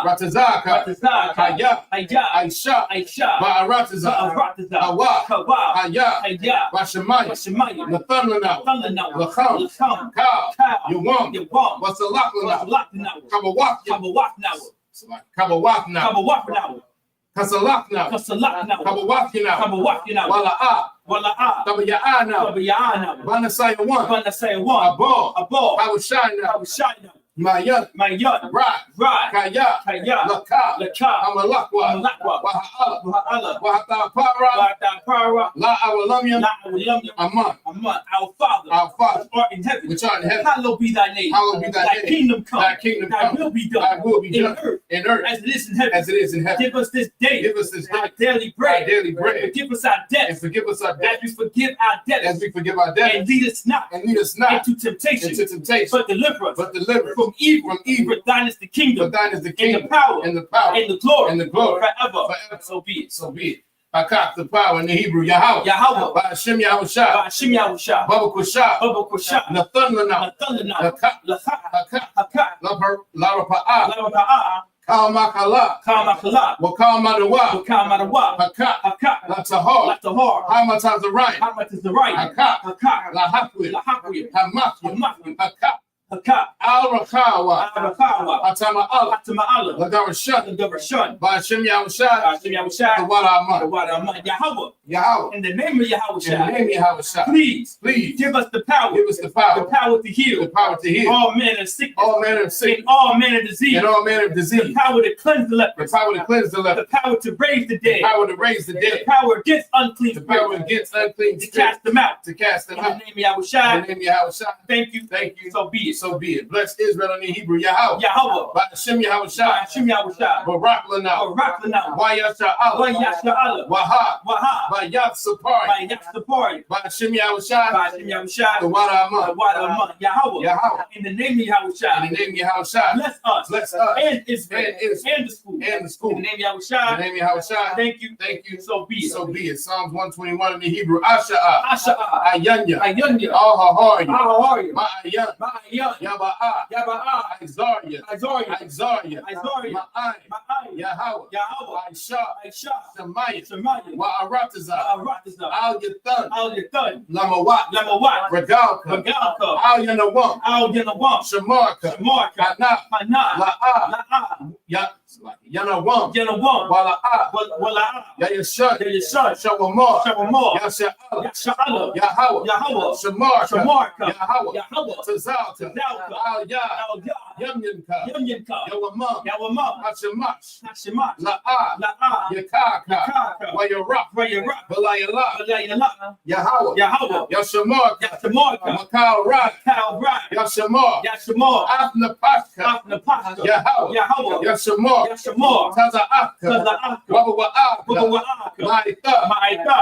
Ratazaka. Hayah. Aisha. Ba'aratazah. Hawa. Hayah. Bashemayim. Nathanlanau. Lacham. Ka. Yawam. Wasalaklanau. Kabawaknau. Kasalaknau. Kabawaknau. Wala'ah. Tabaya'anau. Banasaya 1. Abor. Hawashayna. Mayat, Rad, Kaya, Laka, Amalakwa, Waha'ala, Wahatapara, La Awalamya, Aman, our Father, which art in heaven, hallowed be thy name. Thy kingdom come, thy will be done in earth as it is in heaven. Give us this day our daily bread. Forgive us our debts as we forgive our debtors. And lead us not into temptation, but deliver us from evil. For thine is the kingdom, and the power, and the glory, forever. So be it. Hakak, the power in the Hebrew, Yahweh. Ba'ashem Yahushua. Baba Kusha. Nathanlanau. Hakak. Larapa'ah. Kalmakala. Wakalmadawa. Hakak. Latahar. Hamatazarayim. Hakak. Lahakwi. Hamath. Hakak. Haka, Al-Rakawa, Arakawa, Atama'ala, Atama'ala, Lagarashan, Gavarshun, Ba'ashem Yahushai, Hashem Yahushua, the Wadaman, Wadaman, Yahweh. Yahweh, In the name of in the Yahushua, name of Yahushua, please give us the power, the power to heal, the power to heal all manner of sickness, all manner of sickness, and all manner of disease, and all manner of the disease, power to cleanse the the lepers, power to cleanse the leper, the power to raise the dead, the power to raise the the dead, power against unclean the power spirits, against unclean to spirits, cast them out. to cast them In the out. name of In Yahushua, the name of Yahushua, thank you. thank you. So be it. So be it. Bless Israel in the Hebrew, Yahweh. Yahweh, Ba'ashem Yahushua, Hashem Yahushua, Barak Lanah, Barak Lanah, Wayasha Allah, Yasha Allah, Wahab, Wahab, Bayat Sapari, by Yatsapori, Ba'ashem Yahushua, Hashem the Yahushua, Wadaman, Wadaman, Yahweh. Yahweh. In the name of In Yahushua, the name of Yahushua, bless us, and Israel, and Israel, and the school. and the school. In the name of In Yahushua, the name of Yahushua, thank you. thank you. So be it. So be it. Psalms 121 in the Hebrew, Asha'a, Asha'a, Ayanya, Ayanya, Ahahari, Ahahari, Ma'ayan, Ma'ayan, Yaba'a, Yaba'a, Izaria, Izaria, Izaria, Izaria, Ma'ai, Ma'ai, Yahweh, Yahweh, Aisha, Aisha, Shemaiah, Shemaiah, Wa'arataza, Arataza, Al-Yathan, Al-Yathan, Lamawat, Lamawat, Regalka, Regalka, Al-Yanawam, Al-Yanawam, Shamarka, Shamarka, Kana, Hana, La'a, La'a, Yanawam, Yanawam, Wala'a, Wala'a, Yayashan, Yayashan, Shawamar, Shawamar, Yasha'ala, Yasha'ala, Yahweh, Yahweh, Shamarka, Shamarka, Yahweh, Yahweh, Tazalka, Tazalka, Al-Yah, Al-Yah, Yamyanka, Yamyanka, Yawamam, Yawamam, Hashemash, Hashemash, La'a, La'a, Yakaka, Yakaka, Wayarach, Wayarach, Balayala, Balayala, Yahweh, Yahweh, Yashamarka, Yashamarka, Makal Rak, Kal Rak, Yashamar, Yashamar, Afna Pashka, Afna Pashka, Yahweh, Yahweh, Yashamar, Yashamar, Taza'aka, Taza'aka, Wabawa'aka, Wabawa'aka, Ma'ita, Ma'ita,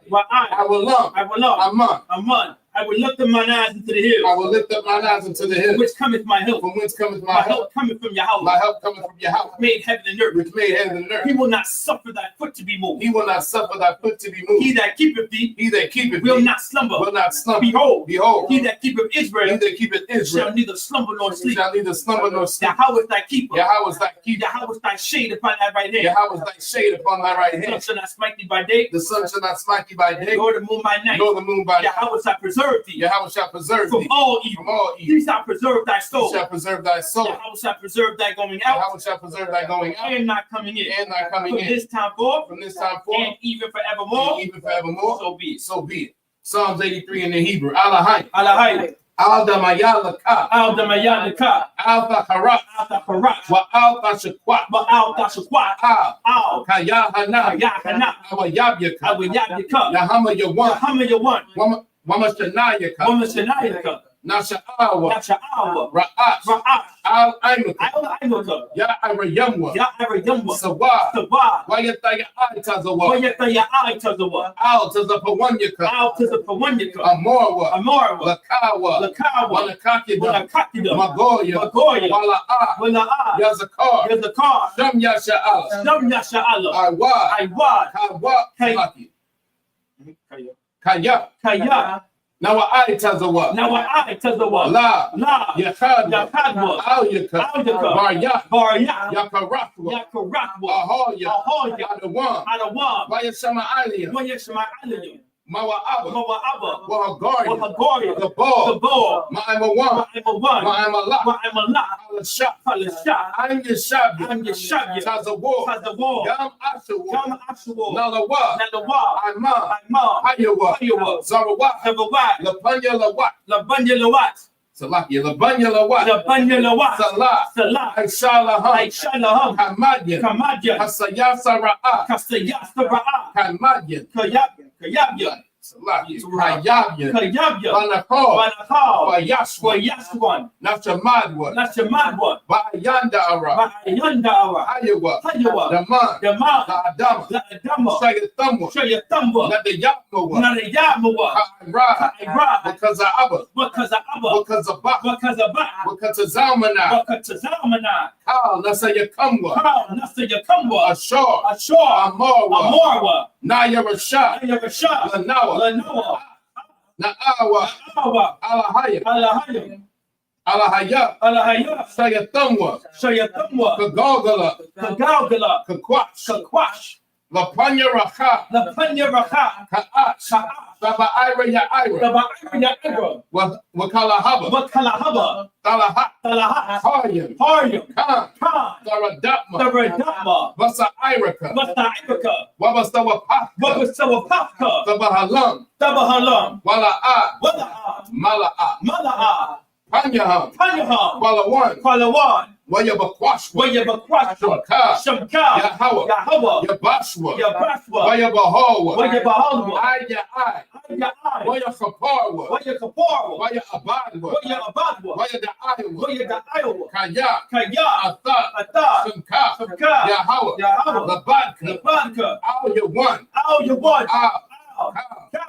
Wa'ai, Awalam, Awalam, Aman. Aman. I will lift up mine eyes into the hills. I will lift up mine eyes into the hills. Which cometh my help? From whence cometh My my help help? cometh from Yahweh. My help cometh from Yahweh, Made heaven and earth. which made heaven and He earth. will not suffer thy foot to be moved. He will not suffer thy foot to be moved. He that keepeth thee He that keepeth will thee not slumber. will not slumber. Behold, Behold, he that keepeth he Israel that keepeth shall Israel neither slumber nor sleep. shall neither slumber nor sleep. Yahweh is thy keeper. Yahweh is thy keeper. Yahweh is thy shade upon thy right hand. Yahweh is thy shade upon thy right The sun hand. shall not smite thee by day, The sun shall not smite thee by day, nor the moon by night. nor the moon by night. Yahweh shall preserve thee Yahweh shall preserve from thee all from evil. all He evil. shall preserve thy He soul. shall preserve thy soul. Yahweh shall preserve thy going out Yahweh shall preserve thy going out and not coming in. and thy coming From in. this time forth From this time forth, and even forevermore. and even forevermore, So be it. so be it. Psalms 83 in the Hebrew. Alahai, Alahai, Al-Damayalaka, Al-Damayalaka, Al-Thaharat, Al-Thaharat, wa Al-Tashakwat, Al-Tashakwat, Al, Al, Kayahana, Kayahana, Awayabyaka, Awayabyaka, Yahama Yawan, Yahaman, Wamashanayaka, Womashanayaka, Nasha'awa, Yasha'awa, Ra'at, Ra'at, Al-Aimaka, Al-Aimaka, Ya'arayamwa, Ya'arayamwa, Sawa, Sabah, Wayataya Aitazawa, Wayataya Aitazawa, Al Tazapawanyaka, Al Tizapawanyaka, Amorwa, Amorwa, Lakawa, Lakawa, Wanakakida, Wanakakida, Magoya, Magoya, Wala'a, Wala'a, Yazakar, Yazakar, Sham Yasha'al, Sham Yasha'ala, Iwa, Iwad, Kawa, Kay- Kaya, Kaya, Nawa Aitazawa, now I Tazawa, La, La, Yakadwa, Yakadwa, Al-Yaka, Al-Yaka, Barya, Barya, Yakarakwa, Yakarakwa, Ahoya, Ahoya, Adawan, Adawan, Vayashama Aliyah, Wayashma Alayim, Mawa Abba, Moa'aba, Wahagaria, Wahagoria, the ball, the ball, Ma'amawan, Ma'amawan, Ma'amala, Ma'amala, Al-Shah, Al-Shah, I'm Yeshabia, I'm Yeshabia, Tazawar, Tazawar, Gam Ashawa, Gam Ashawar, Nalawa, Nalawa, Ima, Ima, Hayawa, Hayawa, Zarawat, Zabawat, Lapanya Lawat, Labanya Lawat, Salakia, Labanya Lawat, Labanya Lawat, Salah, Salah, Aishalaham, Aishalaham, Hamadyan, Kamadyan, Hasayasara'a, Kastayastara'a, Hamadyan, Kayabya, Salakia, Hayabyan, Kayabya, Banakor, Banakal, Bayashwa, Wayaswan, Nachamadwa, Nashamadwa, Bayandara, Ba'ayandara, Hayawa, Hayawa, Daman, Dama, Adama, Adama, Sayathamwa, Shayatamba, Nadayatmawa, Narayamawa, Ra, Ra, because of Abba, because of Abba, because of Ba, because of Ba, because of Zalmanah, because of Zalmana, Kal, Nasayakamwa, Kal, Nasayakamba, Ashor, Ashor, Amorwa, Amorwa, Naya Rashah, Ayavasha, Lanawa, Lanoa, Na'awa, Awa, Alahaya, Alahayim, Alahaya, Alahaya, Sayathamwa, Shayatamwa, Kagalgala, Kagalgala, Kakwash, Kakwash, Lapanya Raka, Lapanya Raka, Ka'at, Sha'at, Saba Ira Ya Ira, Taba'ira Ya'ira, Wakala Haba, Wakalahaba, Talahat, Talahat, Haryam, Haryam, Khan, Khan, Saradapma, Taradama, Vasa Iraka, Masta'iraka, Wabastawa Paka, Wabasawapaka, Sabahalam, Tabahalam, Wala'a, Wala'a, Mala'a, Mala'a, Panyaham, Panyaham, Walawan, Kwalawan, Wayabakwashwa, Wayabakwashwa, Shamka, Shamka, Yahawa, Yahawa, Yabashwa, Yabashwa, Wayabahawa, Wayabahalwa, Ayai, Aya'ai, Wayakaparwa, Wayakaparwa, Wayabadwa, Wayabadwa, Wayada'awa, Wayada'ayawa, Kaya, Kaya, Atha, Ata, Shamka, Shamka, Yahawa, Yahawa, Labadka, Labadka, Al-Yawan, Al-Yawan, Al, Kal,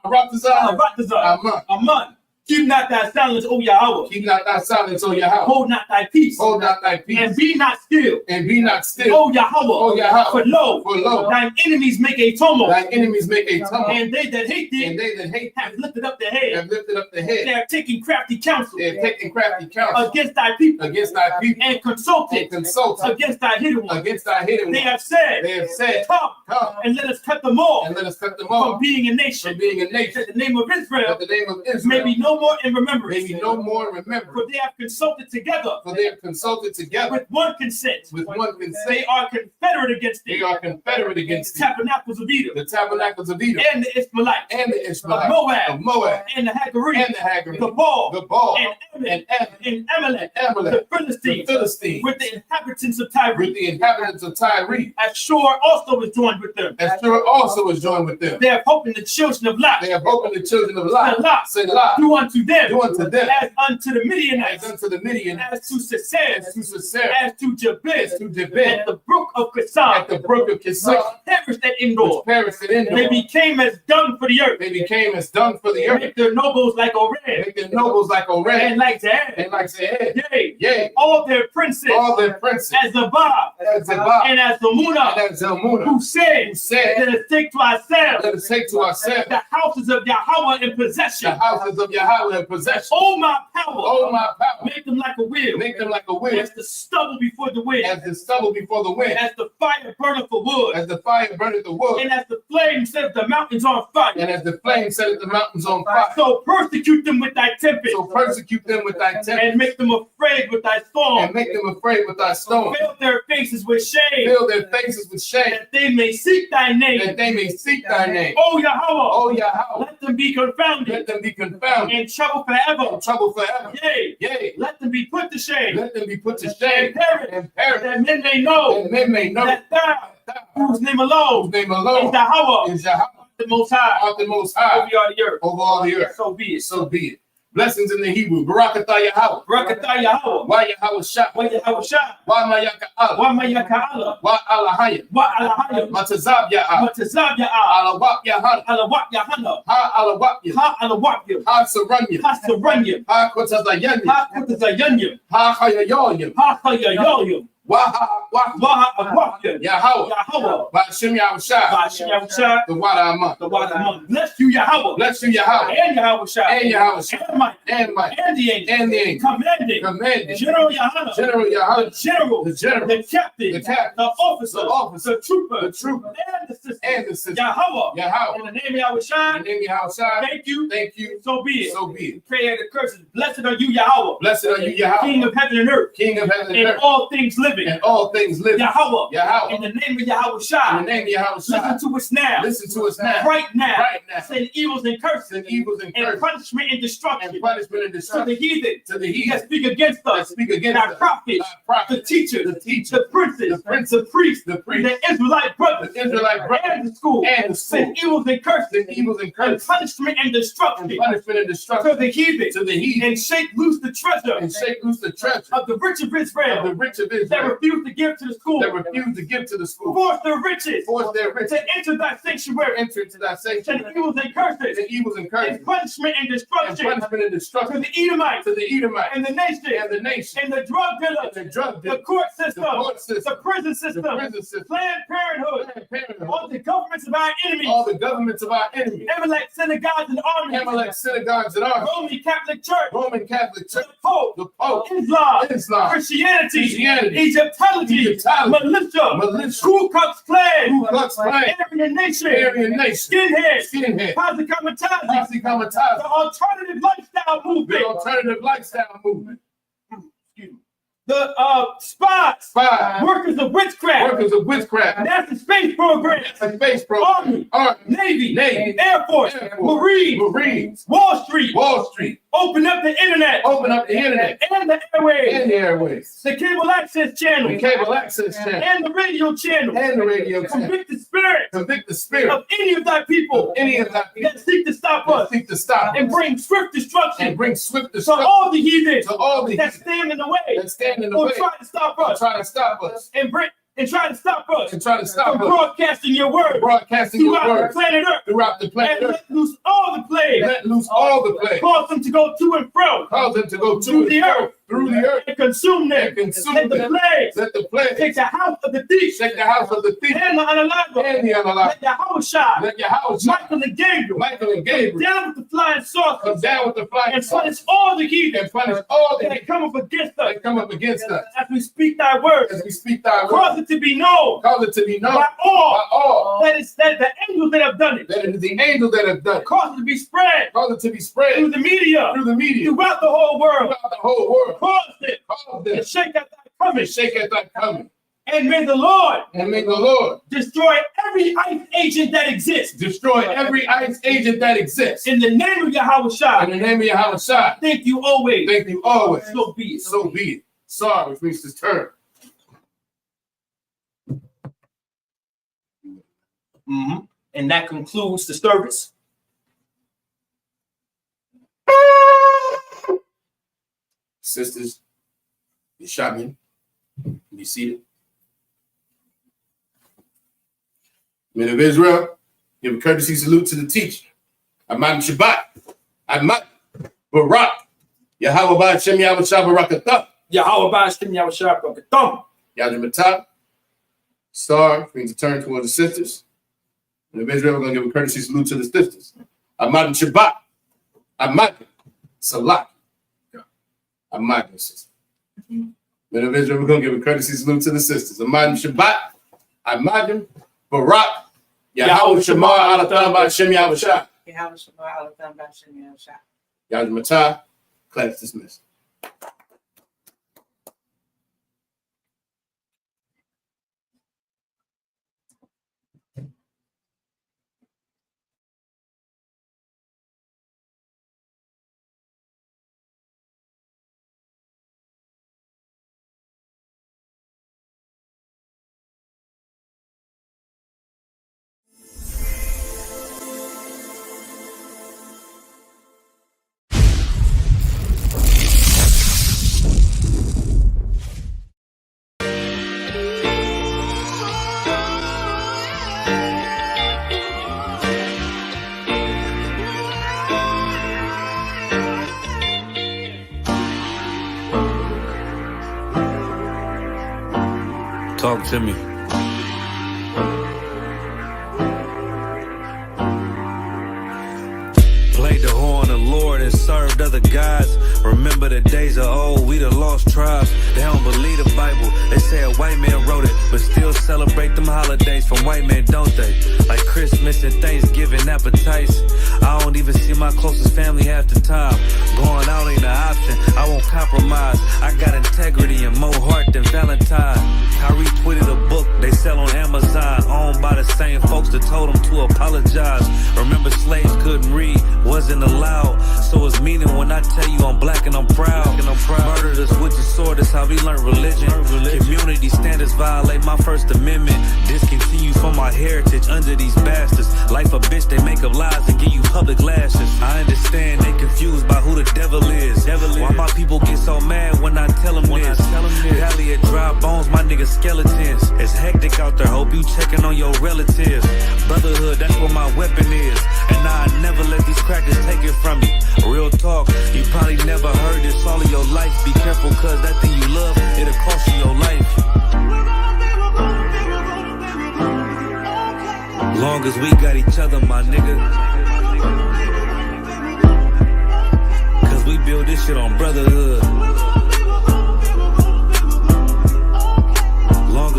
Ratazah, Ratazah, Aman. Aman. Keep not thy silence, O Yahweh. Keep not thy silence, O Yahweh. Hold not thy peace. Hold not thy peace. And be not still. And be not still. O Yahweh. O Yahweh. For lo, For lo, thine enemies make a tumult. thine enemies make a tumult. And they that hate thee And they that hate have lifted up their head. have lifted up the They head. are taking crafty counsel They have taken crafty counsel against thy people. against thy people. And consulted And consulted against thy hidden ones. against thy hidden They ones. have said, They have said, come come and let us cut them off and let us cut them from off being a from nation. being a nation. That the name of Israel But the name of may Israel be no more in remembrance. may be no more remembered. For they have consulted together For they have consulted together with one consent. with one consent. They are confederate against They thee. are confederate against The thee. tabernacles of Edom The tabernacles of Edom and the Ishmaelites and the of Ishmaelites Moab of Moab and the Hagarenes, and the Hagarenes, the Baal, the Baal and and Ammon, and Amalek, Amalek, the the Philistines, Philistines, with the inhabitants of Tyre. with the inhabitants of Tyre. Ashur also was joined with them. Ashur also was joined with them. They have hope in the children of Lot. They have opened the children of Lot. Selah. Selah. Do unto them Do unto them as unto the Midianites, as unto the Midian, as to as Sisera, to Sisera, as to Jabez, as to Jabez, at the brook of at Kissar, the brook of which Kissar, perished at which Endor. perished at They Endor. became as dung for the earth. They became as dung for the earth. Make their nobles like Oreb, Make their nobles like and Oreb like Zahab. and like Zahab. Yea, Yea, all their princes, all their princes, as Zabah, as Zabah and as Zamunah, and as Zalmunna, who said, said, let us take to ourselves let us take to ourselves the houses of Yahweh in the possession. houses of Yahweh in possession. Oh, my power, Oh, my power, make them like a wheel, make them like a wind, as the stubble before the wind, as the stubble before the wind, as the fire burneth for wood, as the fire burneth the wood, and as the flame sets the mountains on fire. and as the flame setteth the mountains on fire. So persecute them with thy tempest, So persecute them with thy and tempest, make them afraid with thy storm. and make them afraid with thy storm. Fill their faces with shame, Fill their faces with shame, that they may seek thy name. that they may seek thy name. O Yahweh, Oh Yahweh, let them be confounded let them be confounded and trouble forever. in trouble forever. Yea, Yea, let them be put to shame let them be put to and shame perish, and perish, that men may know and men may know that thou, that whose name whose alone name is alone Yahweh, is Yahweh, the Most High, of the Most High, over all the earth. over all the earth. So be it. So be it. Blessings in the Hebrew. Barakatah Yahweh. Barakatah Yahweh. Wa Yahweh Shah. Wa Yahweh Shah. Wa Mayaka Allah. Wa Mayaka Allah. Wa Alahayim. Wa Alahayim. Matazab Ya'ah. Matazab Ya'ah. Alawak Yahana. Alawak Yahana. Ha Alawak Yah. Ha Alawak Yah. Ha Saranyim. Ha Saranyim. Ha Kotazayanyim. Ha Kutazayanyim. Ha Hayayoyim. Ha Hayayoyim. Wa Ha Wak. Wa Awakya. Yahweh. Yahweh. Ba Shem Yahweh Shah. Ba Shem Yahweh Shah. The Wada Amon. The Wadaman. Bless you, Yahweh. Bless you, Yahweh. And Yahweh Shah. And Yahweh Shah. And Mike. And Mike. And the angel. And the angel. Commanding. Commanding. General Yahana. General The Yahweh. general. The general. The captain. The captain. The officer. The officer. The trooper. The trooper. And the sister. And the sister. Yahweh. Yahweh. In the name of Yahweh Shah. In the name of Yahweh Shah. Thank you. Thank you. So be it. So be it. Prayer the curses. Blessed are you, Yahweh. Blessed are you, Yahweh. King of heaven and earth. King of heaven and And earth. all things living. And all things living. Yahweh. Yahweh. In the name of Yahweh In Shah. the name of Yahweh Shah. Listen to us now. Listen to us now. Right now. Right now. Send evils and curses. Send evils and And curses. punishment and destruction. And punishment and To the destruction. heathen. To the That heathen. speak against That us. speak against Our us. prophets. Our prophets. The teachers. The teacher. The princes. The prince. The priests. The priest. The Israelite brothers. The Israelite brothers. And the school. And the school. Send evils and curses. Send evils and And curses. punishment and destruction. And punishment and To destruction. the heathen. To the heathen. And shake loose the treasure. And shake loose the treasure Of the rich of of the Israel. rich of That Israel. refuse to give to the school. That refuse to give to the school. Force their riches. Force their riches To enter thy sanctuary. enter into thy Send sanctuary. evils and curses. And evils and curses. And punishment and And destruction. punishment and To destruction. the Edomites. To the Edomites. And the nation. And the nation. And the drug And dealers. the drug The dealers. court The system. court system. The prison system. The prison system. Planned Parenthood. Planned Parenthood. All the governments of our enemies. All the governments of our enemies. Amalek synagogues and armies. Amalek synagogues and armies. Roman Catholic Church. Roman Catholic Church. The Pope. The Pope. Islam. Islam. Christianity. Christianity. Egyptology, militia, Ku Klux Klan, Aryan Nation, skinhead, Posse Kamikaze, the alternative lifestyle movement, the spies, workers of witchcraft, NASA space program, Army, Navy, Air Force, Marines, Wall Street, open up the internet, and the airwaves, the cable access channel, and the radio channel, convict the spirit of any of thy people that seek to stop us, and bring swift destruction to all the heathens that stand in the way, or try to stop us, and try to stop us from broadcasting your word throughout the planet Earth, and let loose all the plagues, cause them to go to and fro through the earth, and consume them. Let the plagues take the house of the thief, and the unalive. Let Yahweh Michael and Gabriel, down with the flying saucers, and punish all the heathen that come up against us. As we speak thy word, cause it to be known by all that the angels that have done it. Cause it to be spread through the media throughout the whole world. Cause it and shake at thy coming. And may the Lord destroy every ice agent that exists. In the name of Yahweh. Thank you always. So be it. Sorry, which means his turn. And that concludes the service. Sisters, be shot, be seated. Men of Israel, give a courtesy salute to the teacher. Ahmad Shabbat, Ahmad Barak, Yahweh Shem Yahweh Shabbarakatah, Yahweh Shem Yahweh Shabbarakatah, Yadrimatah. Star means to turn towards the sisters. Men of Israel, we're going to give a courtesy salute to the sisters. Ahmad Shabbat, Ahmad Salat, Ahmad sister. Men of Israel, we're going to give a courtesy salute to the sisters. Ahmad Shabbat, Ahmad Barak, Yahweh Shema Alatam Ba'Shem Yahweh Shah. Yahweh Shema Alatam Ba'Shem Yahweh Shah. Yadrimatah. Class dismissed. Talk to me. Played the horn of the Lord and served other gods. Remember the days of old, we the lost tribes. They don't believe the Bible. They say a white man wrote it, but still celebrate them holidays from white men, don't they? Like Christmas and Thanksgiving appetites. I don't even see my closest family half the time. Going out ain't an option, I won't compromise. I got integrity and more heart than Valentine. I retweeted a book they sell on Amazon, owned by the same folks that told them to apologize. Remember slaves couldn't read, wasn't allowed. So it's meaning when I tell you I'm black and I'm proud. Murdered us with the sword, that's how we learned religion. Community standards violate my First Amendment. Discontinue from my heritage under these bastards. Life a bitch, they make up lies and give you public lashes. I understand they confused by who the devil is. Why my people get so mad when I tell them this? Valley of dry bones, my niggas skeletons. It's hectic out there, hope you checking on your relatives. Brotherhood, that's what my weapon is. And I never let these crackers take it from me. Real talk, you probably never heard this all of your life. Be careful, cause that thing you love, it'll cost you your life. Long as we got each other, my nigga. Cause we build this shit on brotherhood.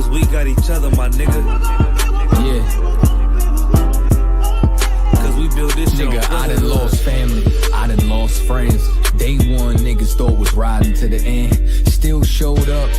as we got each other, my nigga. Yeah. Cause we build this shit Nigga, on I done brotherhood. lost family, I done lost friends. Day one, niggas thought was riding to the end. Still showed up,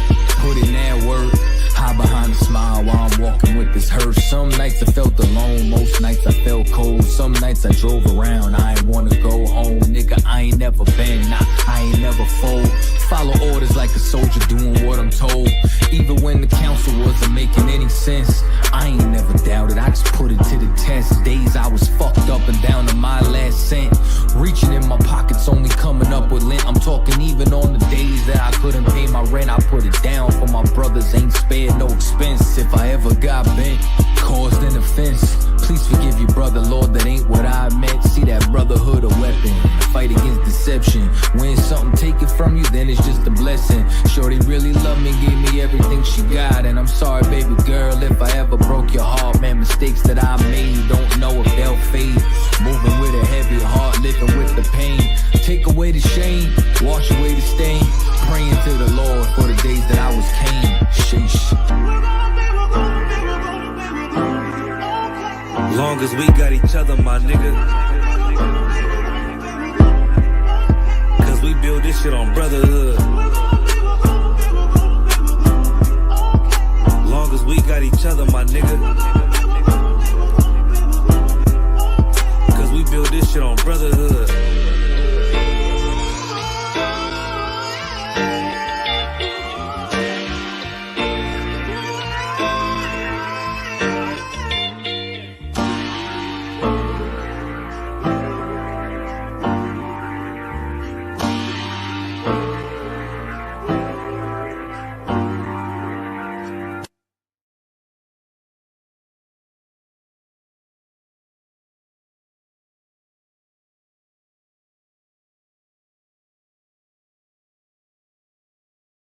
put in that work. Hide behind a smile while I'm walking with this hearse. Some nights I felt alone, most nights I felt cold. Some nights I drove around, I ain't wanna go home. Nigga, I ain't never been, nah, I ain't never fold. Follow orders like a soldier doing what I'm told. Even when the counsel wasn't making any sense, I ain't never doubted, I just put it to the test. Days I was fucked up and down to my last cent. Reaching in my pockets, only coming up with lint. I'm talking even on the days that I couldn't pay my rent. I put it down for my brothers, ain't spared no expense. If I ever got bent, caused an offense, please forgive your brother, Lord, that ain't what I meant. See that brotherhood a weapon, fight against deception. When something taken from you, then it's just a blessing. Shorty really loved me, gave me everything she got. And I'm sorry, baby girl, if I ever broke your heart. Man, mistakes that I made, don't know if they'll fade. Moving with a heavy heart, living with the pain. Take away the shame, wash away the stain. Praying to the Lord for the days that I was Cain. Sheesh. Long as we got each other, my nigga. Cause we build this shit on brotherhood. Long as we got each other, my nigga. Cause we build this shit on brotherhood.